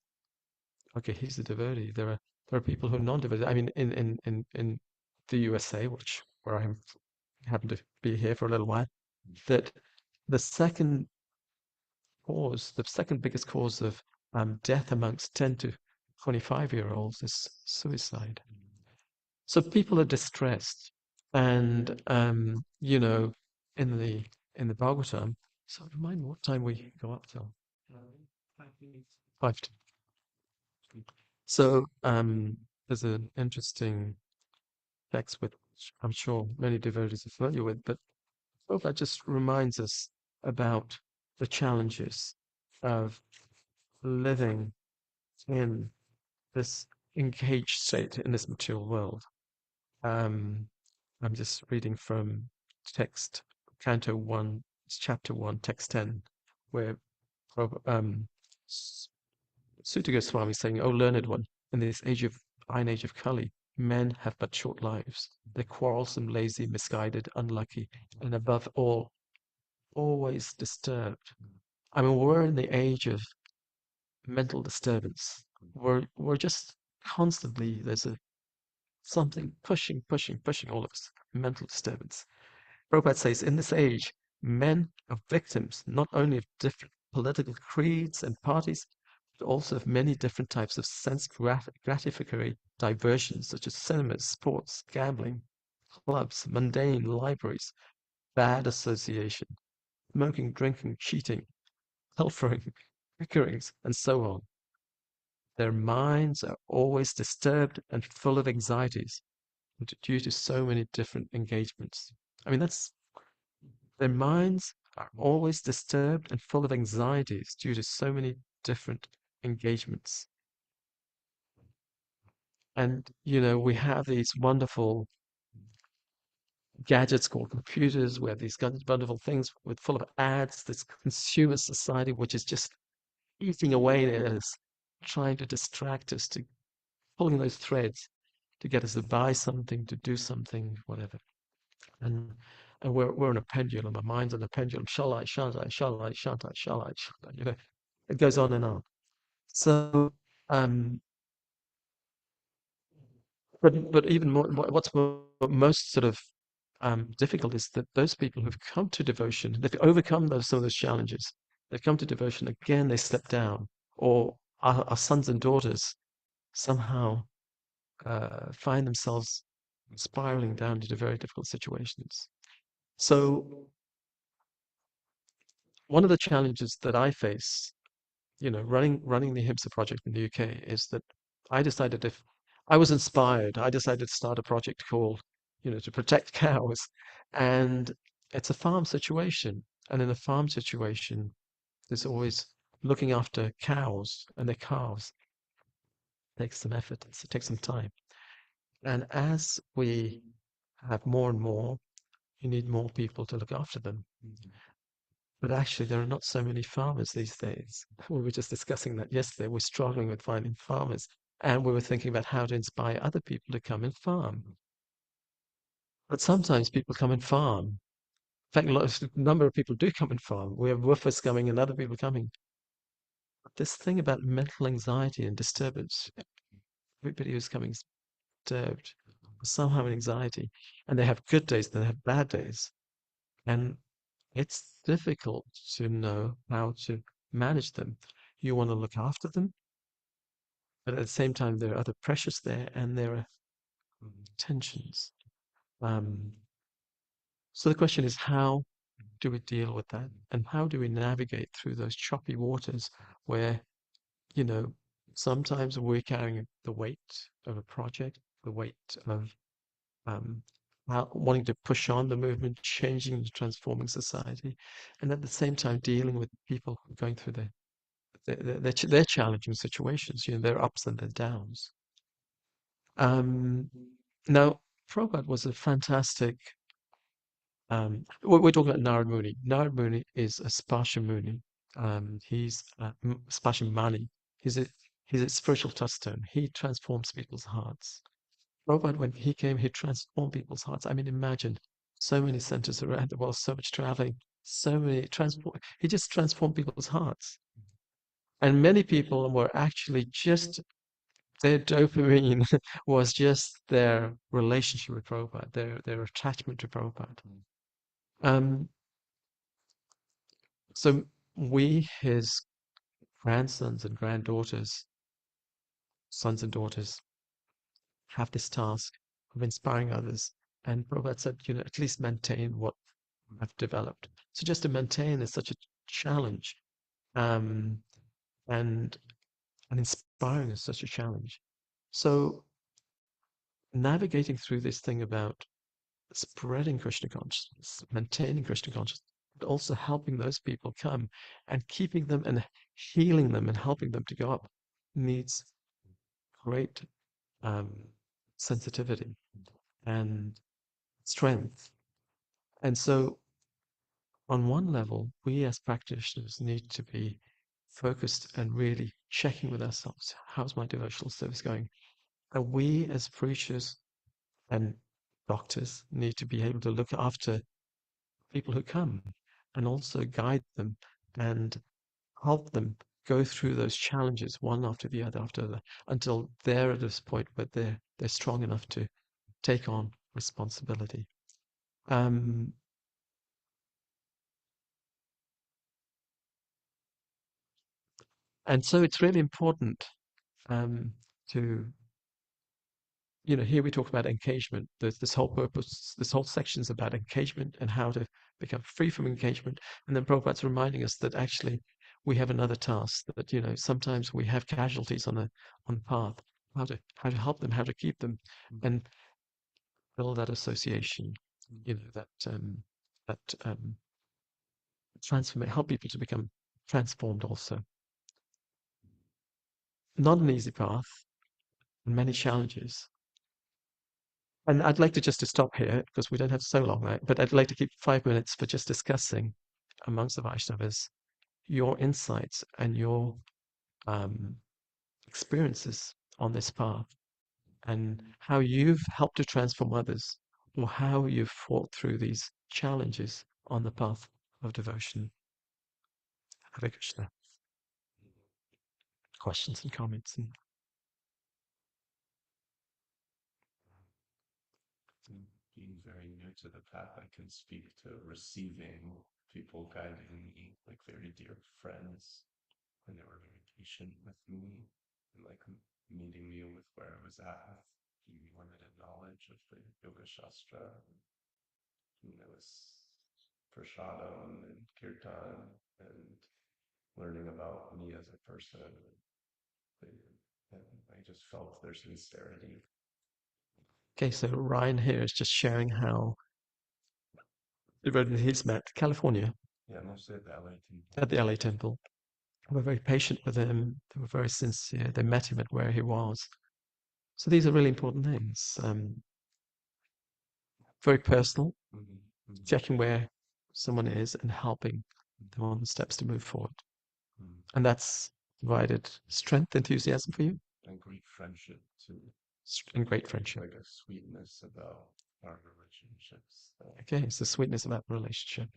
[SPEAKER 1] okay, he's a devotee. There are people who are non-devotees. I mean, in the USA, where I happen to be here for a little while, that the second biggest cause of death amongst 10 to 25-year-olds is suicide. So people are distressed, and in the Bhagavatam. So remind me what time we go up till. 5 to. So there's an interesting text which I'm sure many devotees are familiar with, but that just reminds us about the challenges of living in this engaged state in this material world. I'm just reading from text, Canto 1, Chapter 1, Text 10, where Sutta Goswami is saying, "O learned one, in this iron age of Kali, men have but short lives. They're quarrelsome, lazy, misguided, unlucky, and above all, always disturbed." I mean, we're in the age of mental disturbance. We're just constantly, there's something pushing all of us, mental disturbance. Prabhupada says, in this age, men are victims not only of different political creeds and parties, but also of many different types of sense gratificatory diversions, such as cinemas, sports, gambling, clubs, mundane libraries, bad association, smoking, drinking, cheating, pilfering, bickerings, and so on. Their minds are always disturbed and full of anxieties due to so many different engagements. I mean, their minds are always disturbed and full of anxieties due to so many different engagements. And, we have these wonderful gadgets called computers. We have these wonderful things full of ads, this consumer society, which is just eating away at us, trying to distract us, to pulling those threads to get us to buy something, to do something, whatever. And we're on a pendulum. Our mind's on a pendulum. Shall I? Shan't I? Shall I? Shan't I? Shall I? Shan't I? It goes on and on. So, but even more, what's most sort of difficult is that those people who've come to devotion, they've overcome some of those challenges. They've come to devotion again. They slip down, or our sons and daughters somehow find themselves spiraling down into very difficult situations. So one of the challenges that I face, running the HIMSA project in the UK, is that I decided if I was inspired, I decided to start a project called, to protect cows. And it's a farm situation. And in a farm situation, there's always looking after cows and their calves. It takes some effort, it takes some time. And as we have more and more, you need more people to look after them. But actually, there are not so many farmers these days. We were just discussing that yesterday. We're struggling with finding farmers. And we were thinking about how to inspire other people to come and farm. But sometimes people come and farm. In fact, a number of people do come and farm. We have woofers coming and other people coming. But this thing about mental anxiety and disturbance, everybody who's coming is disturbed, somehow have anxiety. And they have good days, they have bad days. And it's difficult to know how to manage them. You want to look after them, but at the same time, there are other pressures there and there are tensions. So the question is, how do we deal with that? And how do we navigate through those choppy waters where, sometimes we're carrying the weight of a project, the weight of wanting to push on the movement, changing and transforming society, and at the same time dealing with people going through they're challenging situations. Their ups and their downs. Now, Prabhupada was a fantastic. We're talking about Narad Muni. Narad Muni is a Sparsha Muni. He's Sparsha Mani. He's a spiritual touchstone. He transforms people's hearts. Prabhupada, when he came, he transformed people's hearts. I mean, imagine so many centers around the world, so much traveling, so many transport. He just transformed people's hearts. And many people were actually just their dopamine was just their relationship with Prabhupada, their attachment to Prabhupada. So we, his grandsons and granddaughters, sons and daughters, have this task of inspiring others. And Prabhupada said, at least maintain what I've developed. So just to maintain is such a challenge. And inspiring is such a challenge. So navigating through this thing about spreading Krishna consciousness, maintaining Krishna consciousness, but also helping those people come and keeping them and healing them and helping them to go up needs great sensitivity and strength. And so, on one level, we as practitioners need to be focused and really checking with ourselves, how's my devotional service going? And we as preachers and doctors need to be able to look after people who come and also guide them and help them go through those challenges one after the other until they're at this point where they're strong enough to take on responsibility. And so it's really important to here we talk about engagement. This whole purpose, this whole section is about engagement and how to become free from engagement. And then Prabhupada's reminding us that actually we have another task, that sometimes we have casualties on the path. How to help them, how to keep them, and build that association. That help people to become transformed also. Not an easy path, and many challenges. And I'd like to stop here because we don't have so long, right? But I'd like to keep 5 minutes for just discussing amongst the Vaishnavas your insights and your experiences on this path and how you've helped to transform others or how you've fought through these challenges on the path of devotion. Hare Krishna. Questions and comments.
[SPEAKER 3] Being very new to the path, I can speak to receiving people guiding me, like very dear friends, and they were very patient with me, and like meeting me with where I was at, limited knowledge of the Yoga Shastra. And there was prasadam and kirtan and learning about me as a person. And I just felt their sincerity.
[SPEAKER 1] Okay, so Ryan here is just sharing how he's met California.
[SPEAKER 3] Yeah, mostly at the LA Temple.
[SPEAKER 1] At the LA Temple. They were very patient with him. They were very sincere. They met him at where he was. So these are really important things. Very personal, checking where someone is and helping them on the steps to move forward. And that's provided strength, enthusiasm for you?
[SPEAKER 3] And great friendship too.
[SPEAKER 1] And great friendship.
[SPEAKER 3] Like a sweetness about our relationships.
[SPEAKER 1] Okay, it's the sweetness about the relationship.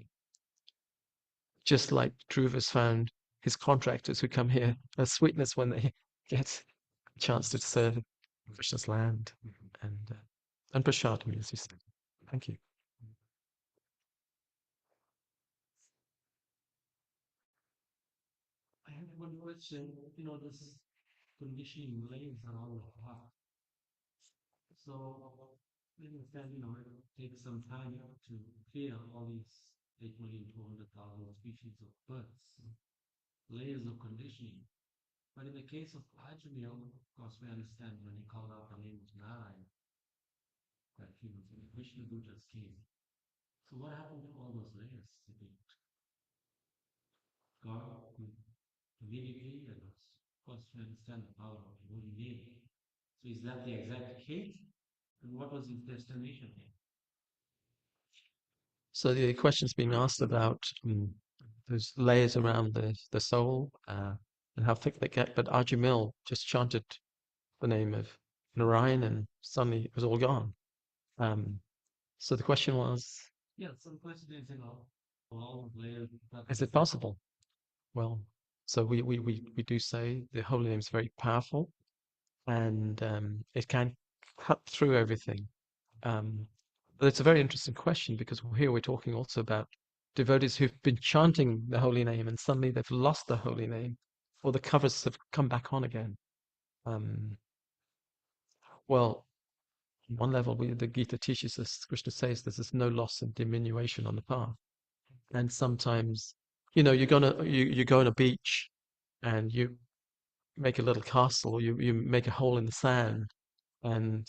[SPEAKER 1] Just like Dhruva's found his contractors who come here, a sweetness when they get a chance to serve Krishna's land and prasadam, as you said. Thank you.
[SPEAKER 2] I have one question. This conditioning layers around the heart. So, I understand, it takes some time to clear all these 8,200,000 species of birds, layers of conditioning. But in the case of Ajamil, of course, we understand when he called out the name of Narayan, that he was Vishnu Buddha's king. So what happened to all those layers? God, divinity and of course to understand the power of the holy name. So is that the exact case? And what was his destination here?
[SPEAKER 1] So the question's being asked about those layers around the soul and how thick they get. But Ajamil just chanted the name of Narayan and suddenly it was all gone. So the question was,
[SPEAKER 2] Yeah, some question is, all layers.
[SPEAKER 1] is it possible? Well, so we do say the holy name is very powerful and it can cut through everything. But it's a very interesting question because here we're talking also about devotees who've been chanting the holy name and suddenly they've lost the holy name or the covers have come back on again. Well, on one level, the Gita teaches us, Krishna says there's no loss and diminution on the path. And sometimes, you go on a beach and you make a little castle, you make a hole in the sand, and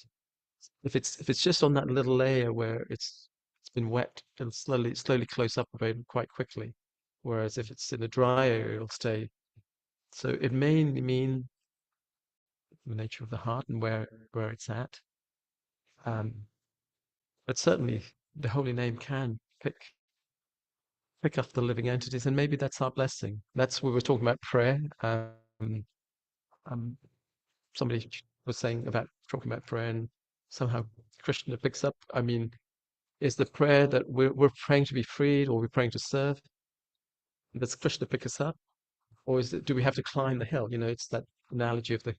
[SPEAKER 1] if it's just on that little layer where it's been wet, it'll slowly close up very quite quickly. Whereas if it's in a dry area, it'll stay. So it may mean the nature of the heart and where it's at. But certainly the holy name can pick up the living entities, and maybe that's our blessing. That's what we were talking about prayer. Um, Somebody was saying about talking about prayer, and somehow Krishna picks up. I mean, is the prayer that we're praying to be freed, or we're praying to serve? Does Krishna pick us up, or do we have to climb the hill? It's that analogy of the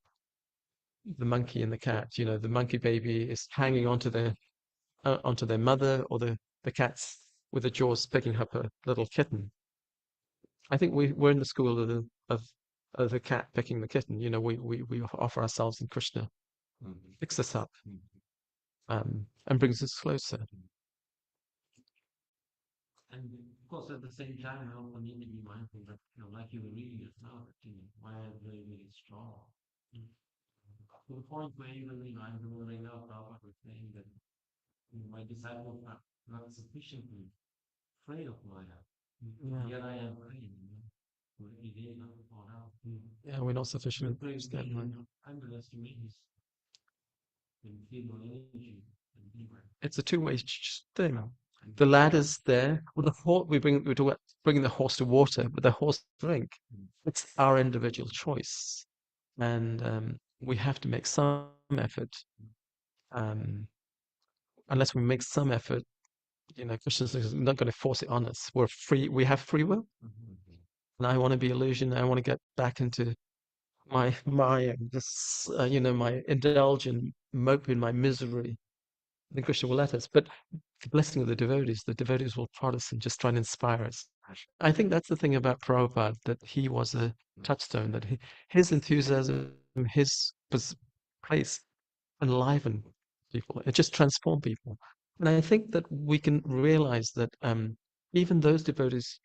[SPEAKER 1] monkey and the cat. The monkey baby is hanging onto their mother, or the cat's with the jaws picking up a little kitten. I think we're in the school of the cat picking the kitten. We offer ourselves, and Krishna picks us up and brings us closer.
[SPEAKER 2] And of course, at the same time, we also need to be mindful that, like you were reading just now, that, why is really, really strong. To the point where even, I remember right now, Prabhupada was saying that my disciples are not sufficiently afraid of Maya. Yet I am praying, every day, or now.
[SPEAKER 1] Yeah, we're not sufficiently
[SPEAKER 2] Underestimate his feeble energy and humor.
[SPEAKER 1] It's a two-way thing. The ladder's there. Well, the horse we talk about bringing the horse to water, but the horse drink. It's our individual choice, and we have to make some effort. Unless we make some effort, Krishna is not going to force it on us. We're free. We have free will, and I want to be illusion. I want to get back into my my indulgent mope in my misery. Then Krishna will let us. But the blessing of the devotees will prod us and just try and inspire us. I think that's the thing about Prabhupada, that he was a touchstone, that his enthusiasm, his place enlivened people. It just transformed people. And I think that we can realize that even those devotees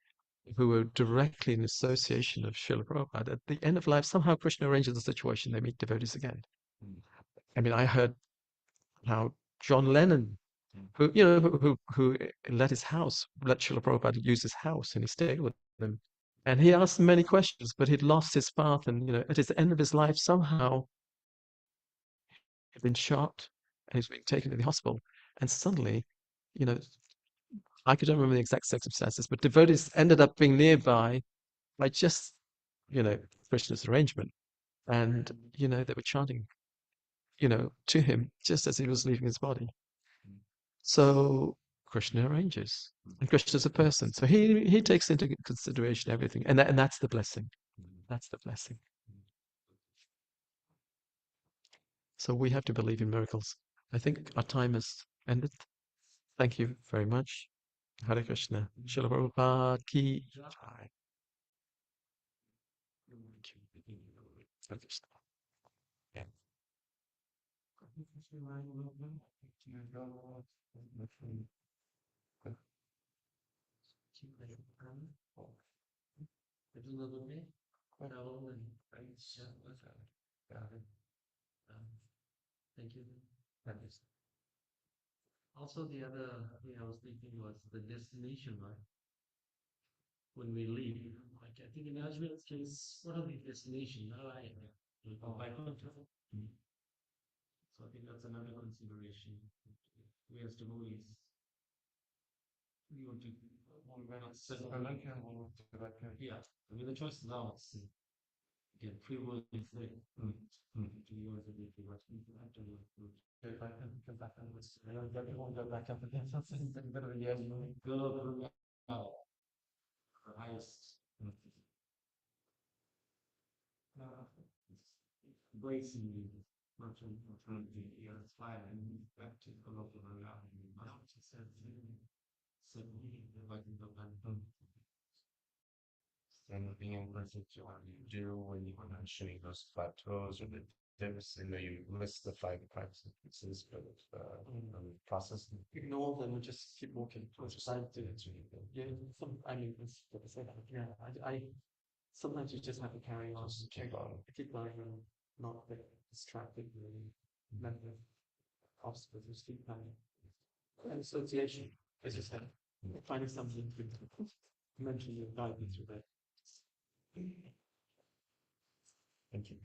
[SPEAKER 1] who were directly in association of Srila Prabhupada, at the end of life, somehow Krishna arranges the situation, they meet devotees again. I mean, I heard how John Lennon, who let Srila Prabhupada use his house, and he stayed with him. And he asked many questions, but he'd lost his path. And, at the end of his life, somehow he'd been shot and he was being taken to the hospital. And suddenly, you know, I don't remember the exact circumstances, but devotees ended up being nearby by just, Krishna's arrangement. And, they were chanting, to him just as he was leaving his body. So Krishna arranges, and Krishna's a person, so he takes into consideration everything, and that's the blessing. That's the blessing. So we have to believe in miracles. I think our time has ended. Thank you very much. Hare Krishna. Srila Prabhupada ki jai. Hare Krishna. Yeah.
[SPEAKER 2] It's a little bit, quite old and thanks. Thank you. Also, the other thing I was thinking was the destination, right? When we leave, like I think in Najmil's case, what are the destination? How I by contract. So I think that's another consideration. We as devotees, we want to yeah. I mean the choice is ours. Again, free will is there. To yours and if you want to have to go back and come back and listen. I don't want to go back up again. That's a bit of a yes. Go the highest. Embracing you, not trying to be here, it's fine, and back to the local reality. I don't just said, if I can go back.
[SPEAKER 3] And being able to what you do when you were mentioning those plateaus or the dips, I know you list the five practices, but process.
[SPEAKER 1] Ignore them and just keep walking towards the side. Yeah, I mean, it's what I say that. Yeah, I sometimes you just have to carry on,
[SPEAKER 3] Just keep on.
[SPEAKER 1] keep going and not get distracted really. Mental obstacles, just keep planning. And association, as you said, finding something to mention your guide you through that.
[SPEAKER 3] Thank you.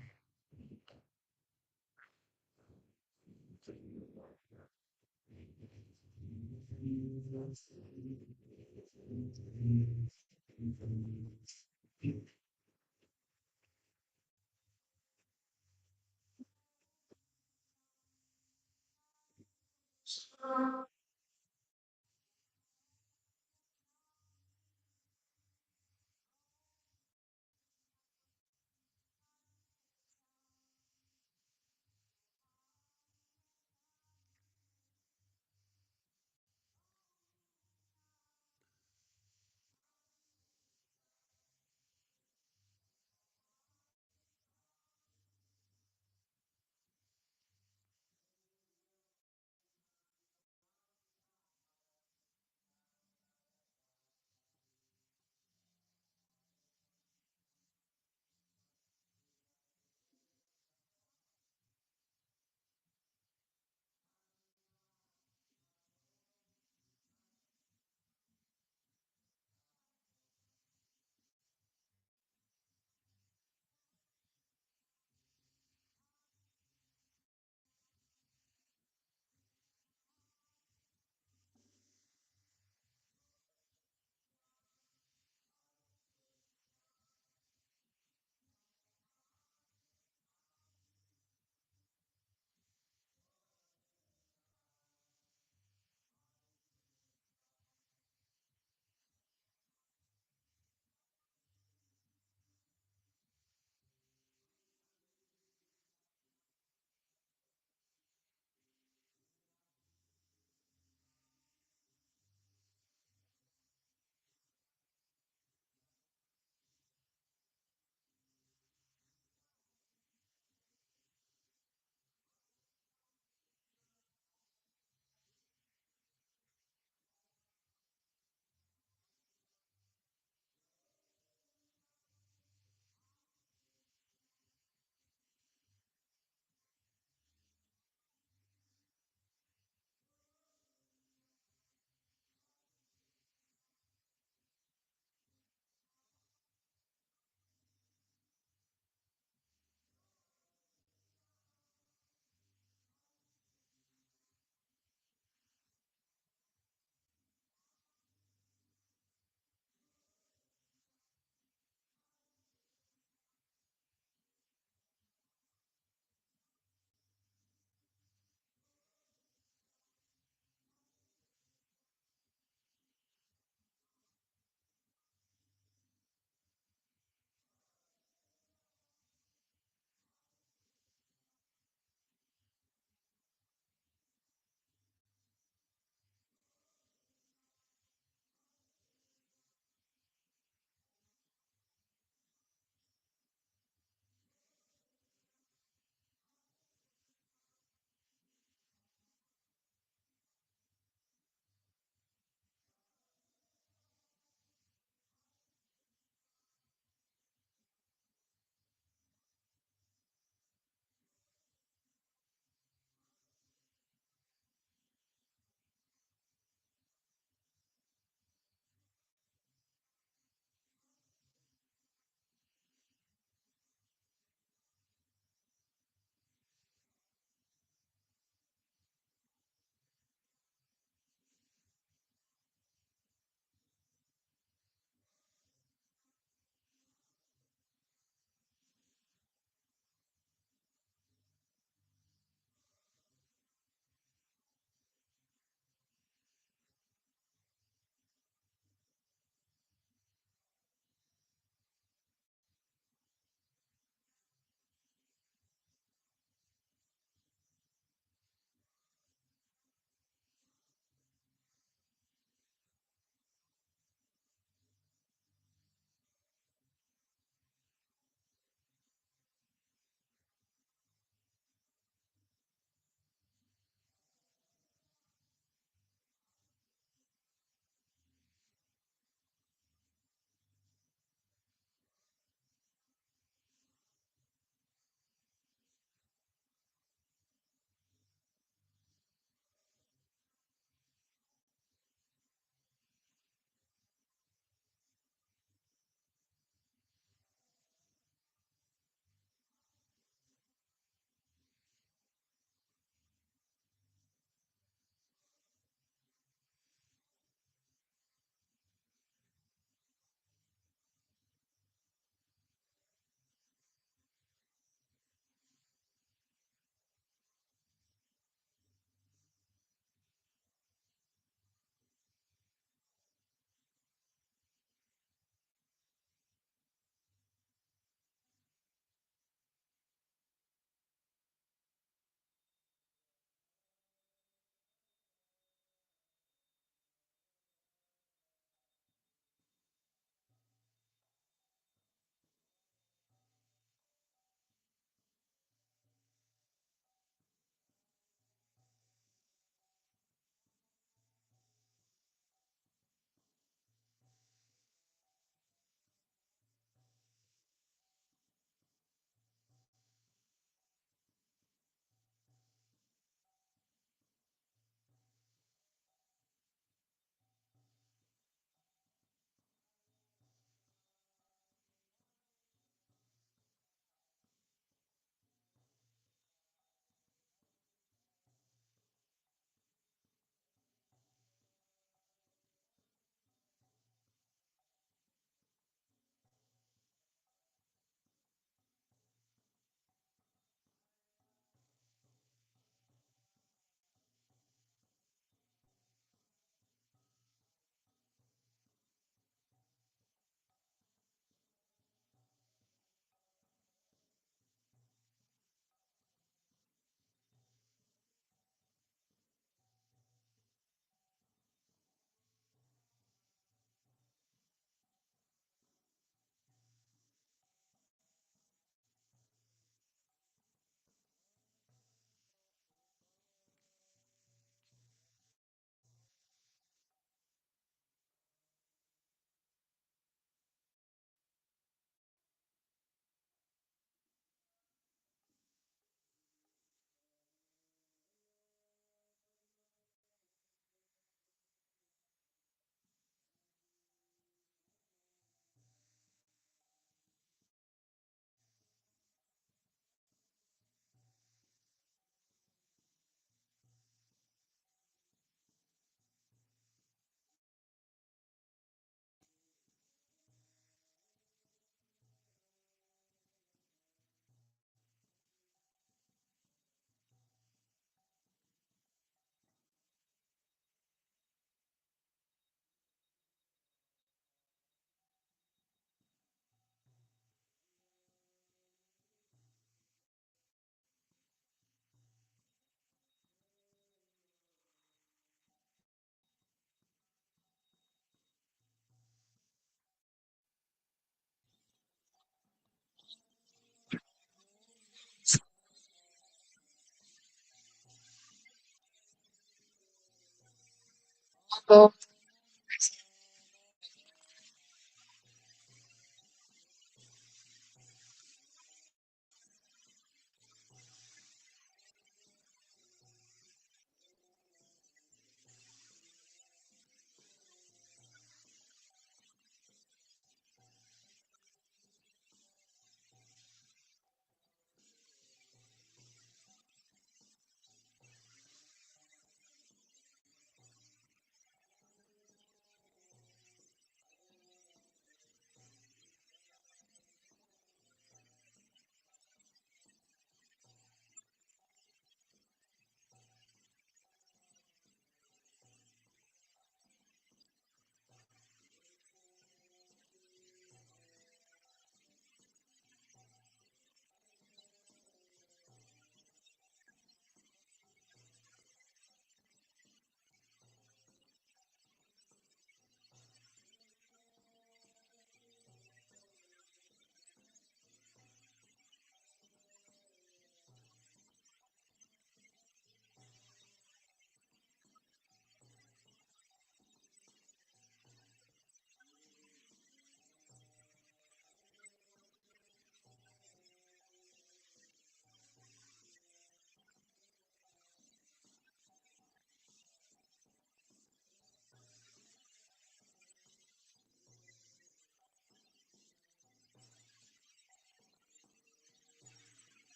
[SPEAKER 5] Lord,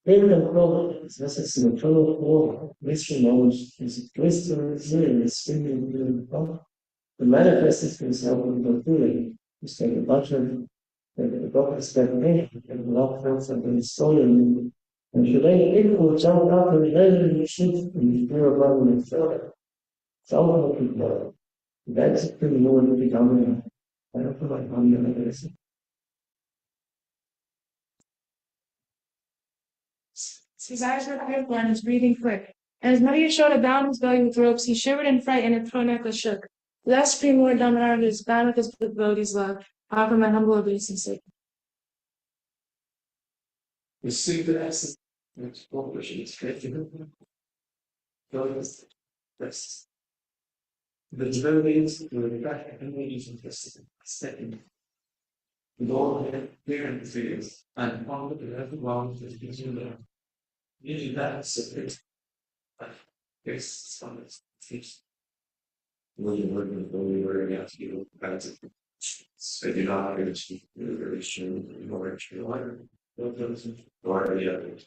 [SPEAKER 2] In the problems, this is the total form, mystery knowledge is crystal clear, swimming in the top. The manifests himself in the feeling, is like a button, and the God is that name, and the love comes up in his soul, and today people will jump up and let him shoot, and you feel about him further. Some of the people, that's pretty more than becoming. I don't feel like I'm the other.
[SPEAKER 5] His eyes were fearful and his breathing quick. And as Maria showed about his belly with ropes, he shivered in fright and his pearl necklace shook. Thus Supreme Lord Dominator is bound with his devotees' love. Offer my humble obeisance.
[SPEAKER 2] Receive the essence, which is faithful. Notice this. The devotees will back and using this second. Lord had clear and fears, and found that everyone is using them. Usually that's it. There's some things. When you're working with only where you have to do that's it. So you're not going to be very sure you're actually liar. Or the other.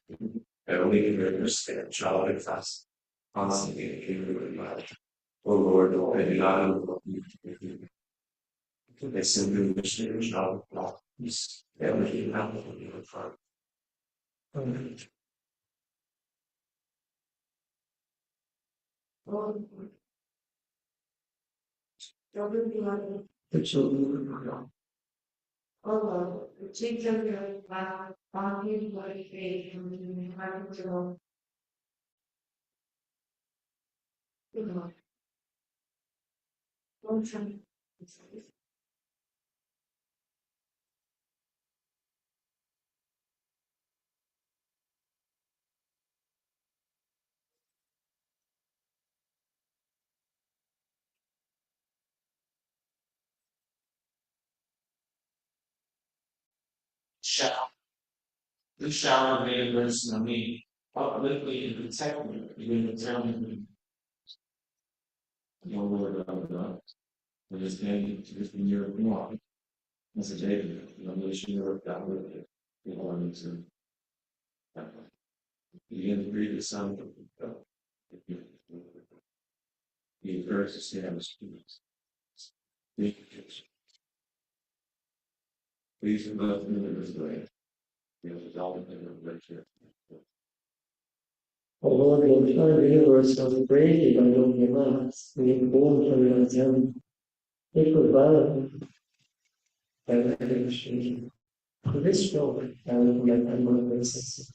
[SPEAKER 2] I only can understand child and fast. Constantly in really loud. Oh Lord, I do not know what you do. They simply wish their child not peace. Everything happened when you were front. The children were young. Oh, take them very loud, on his bloody face, and you have to go. Don't try. Shout. The shower made a person of me. Publicly and protecting you will tell me. No word of God. But his name is in your law. As a David, the nation of God with it. Belonging to begin to breathe the sound of God. He encourages to stand his peace. Please love me in this way. We have developed in the lecture. Although the entire universe was created by only us, being born from the young, it was violent by the evolution. For this show, I will make my basis.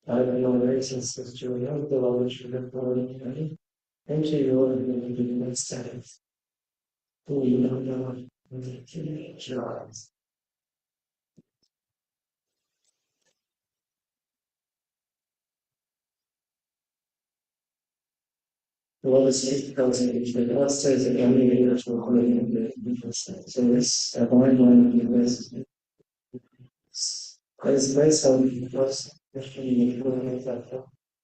[SPEAKER 2] I have no basis as to young the knowledge of the body, and to your individual status. Who you don't know the teenage eyes. Well, the state comes in, the last says that only the universal quality of the different states. So this, a mind line of the as myself, because especially the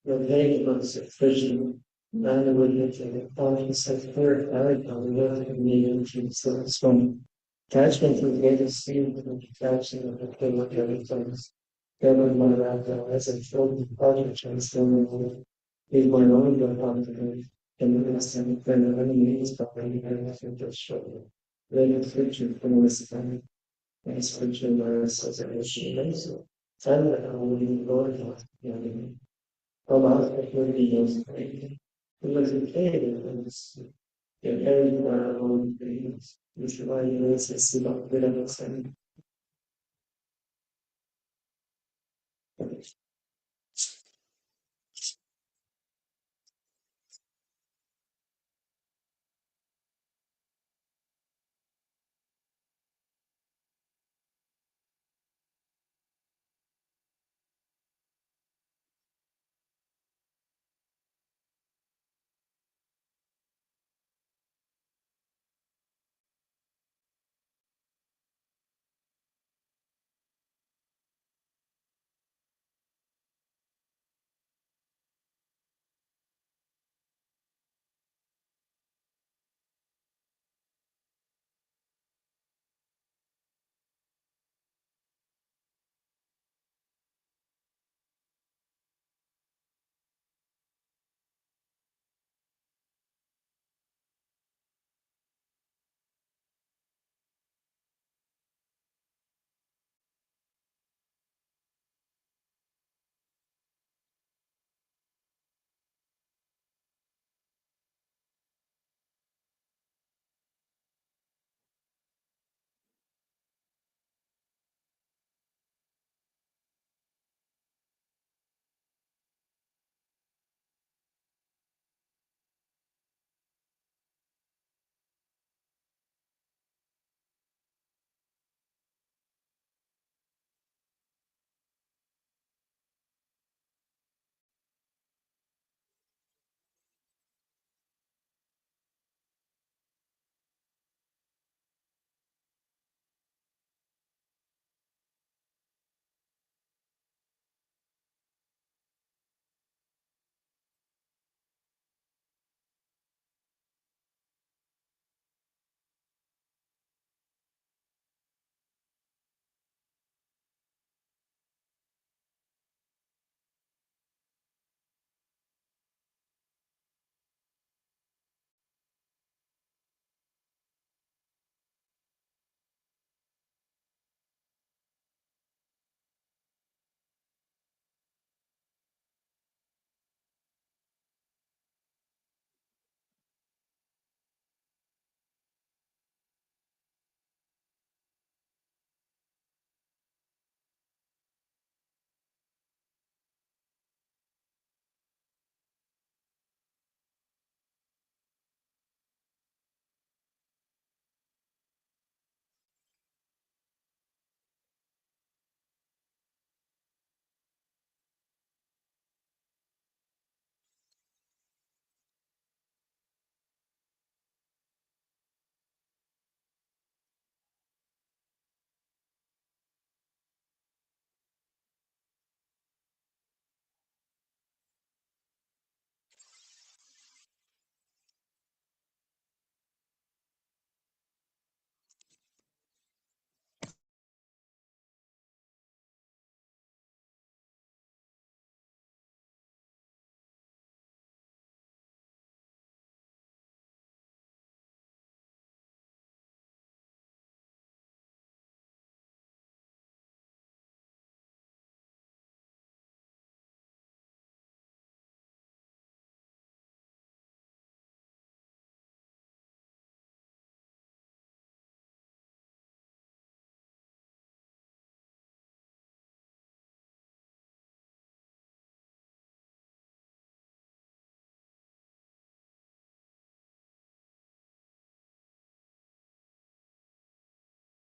[SPEAKER 2] very was efficient, and would get the conscious of third outcome, the other medium to so strong. Attachment to the greatest speed of the attachment of the killer of the things. Governed my raptor as a children project transforming is my own confidence, and the rest of the plan of enemies, but I have to show. Then it's future from this time. Expansion as a machine, so and only Lord was the from us the videos it was included in this very own things, which why you is about the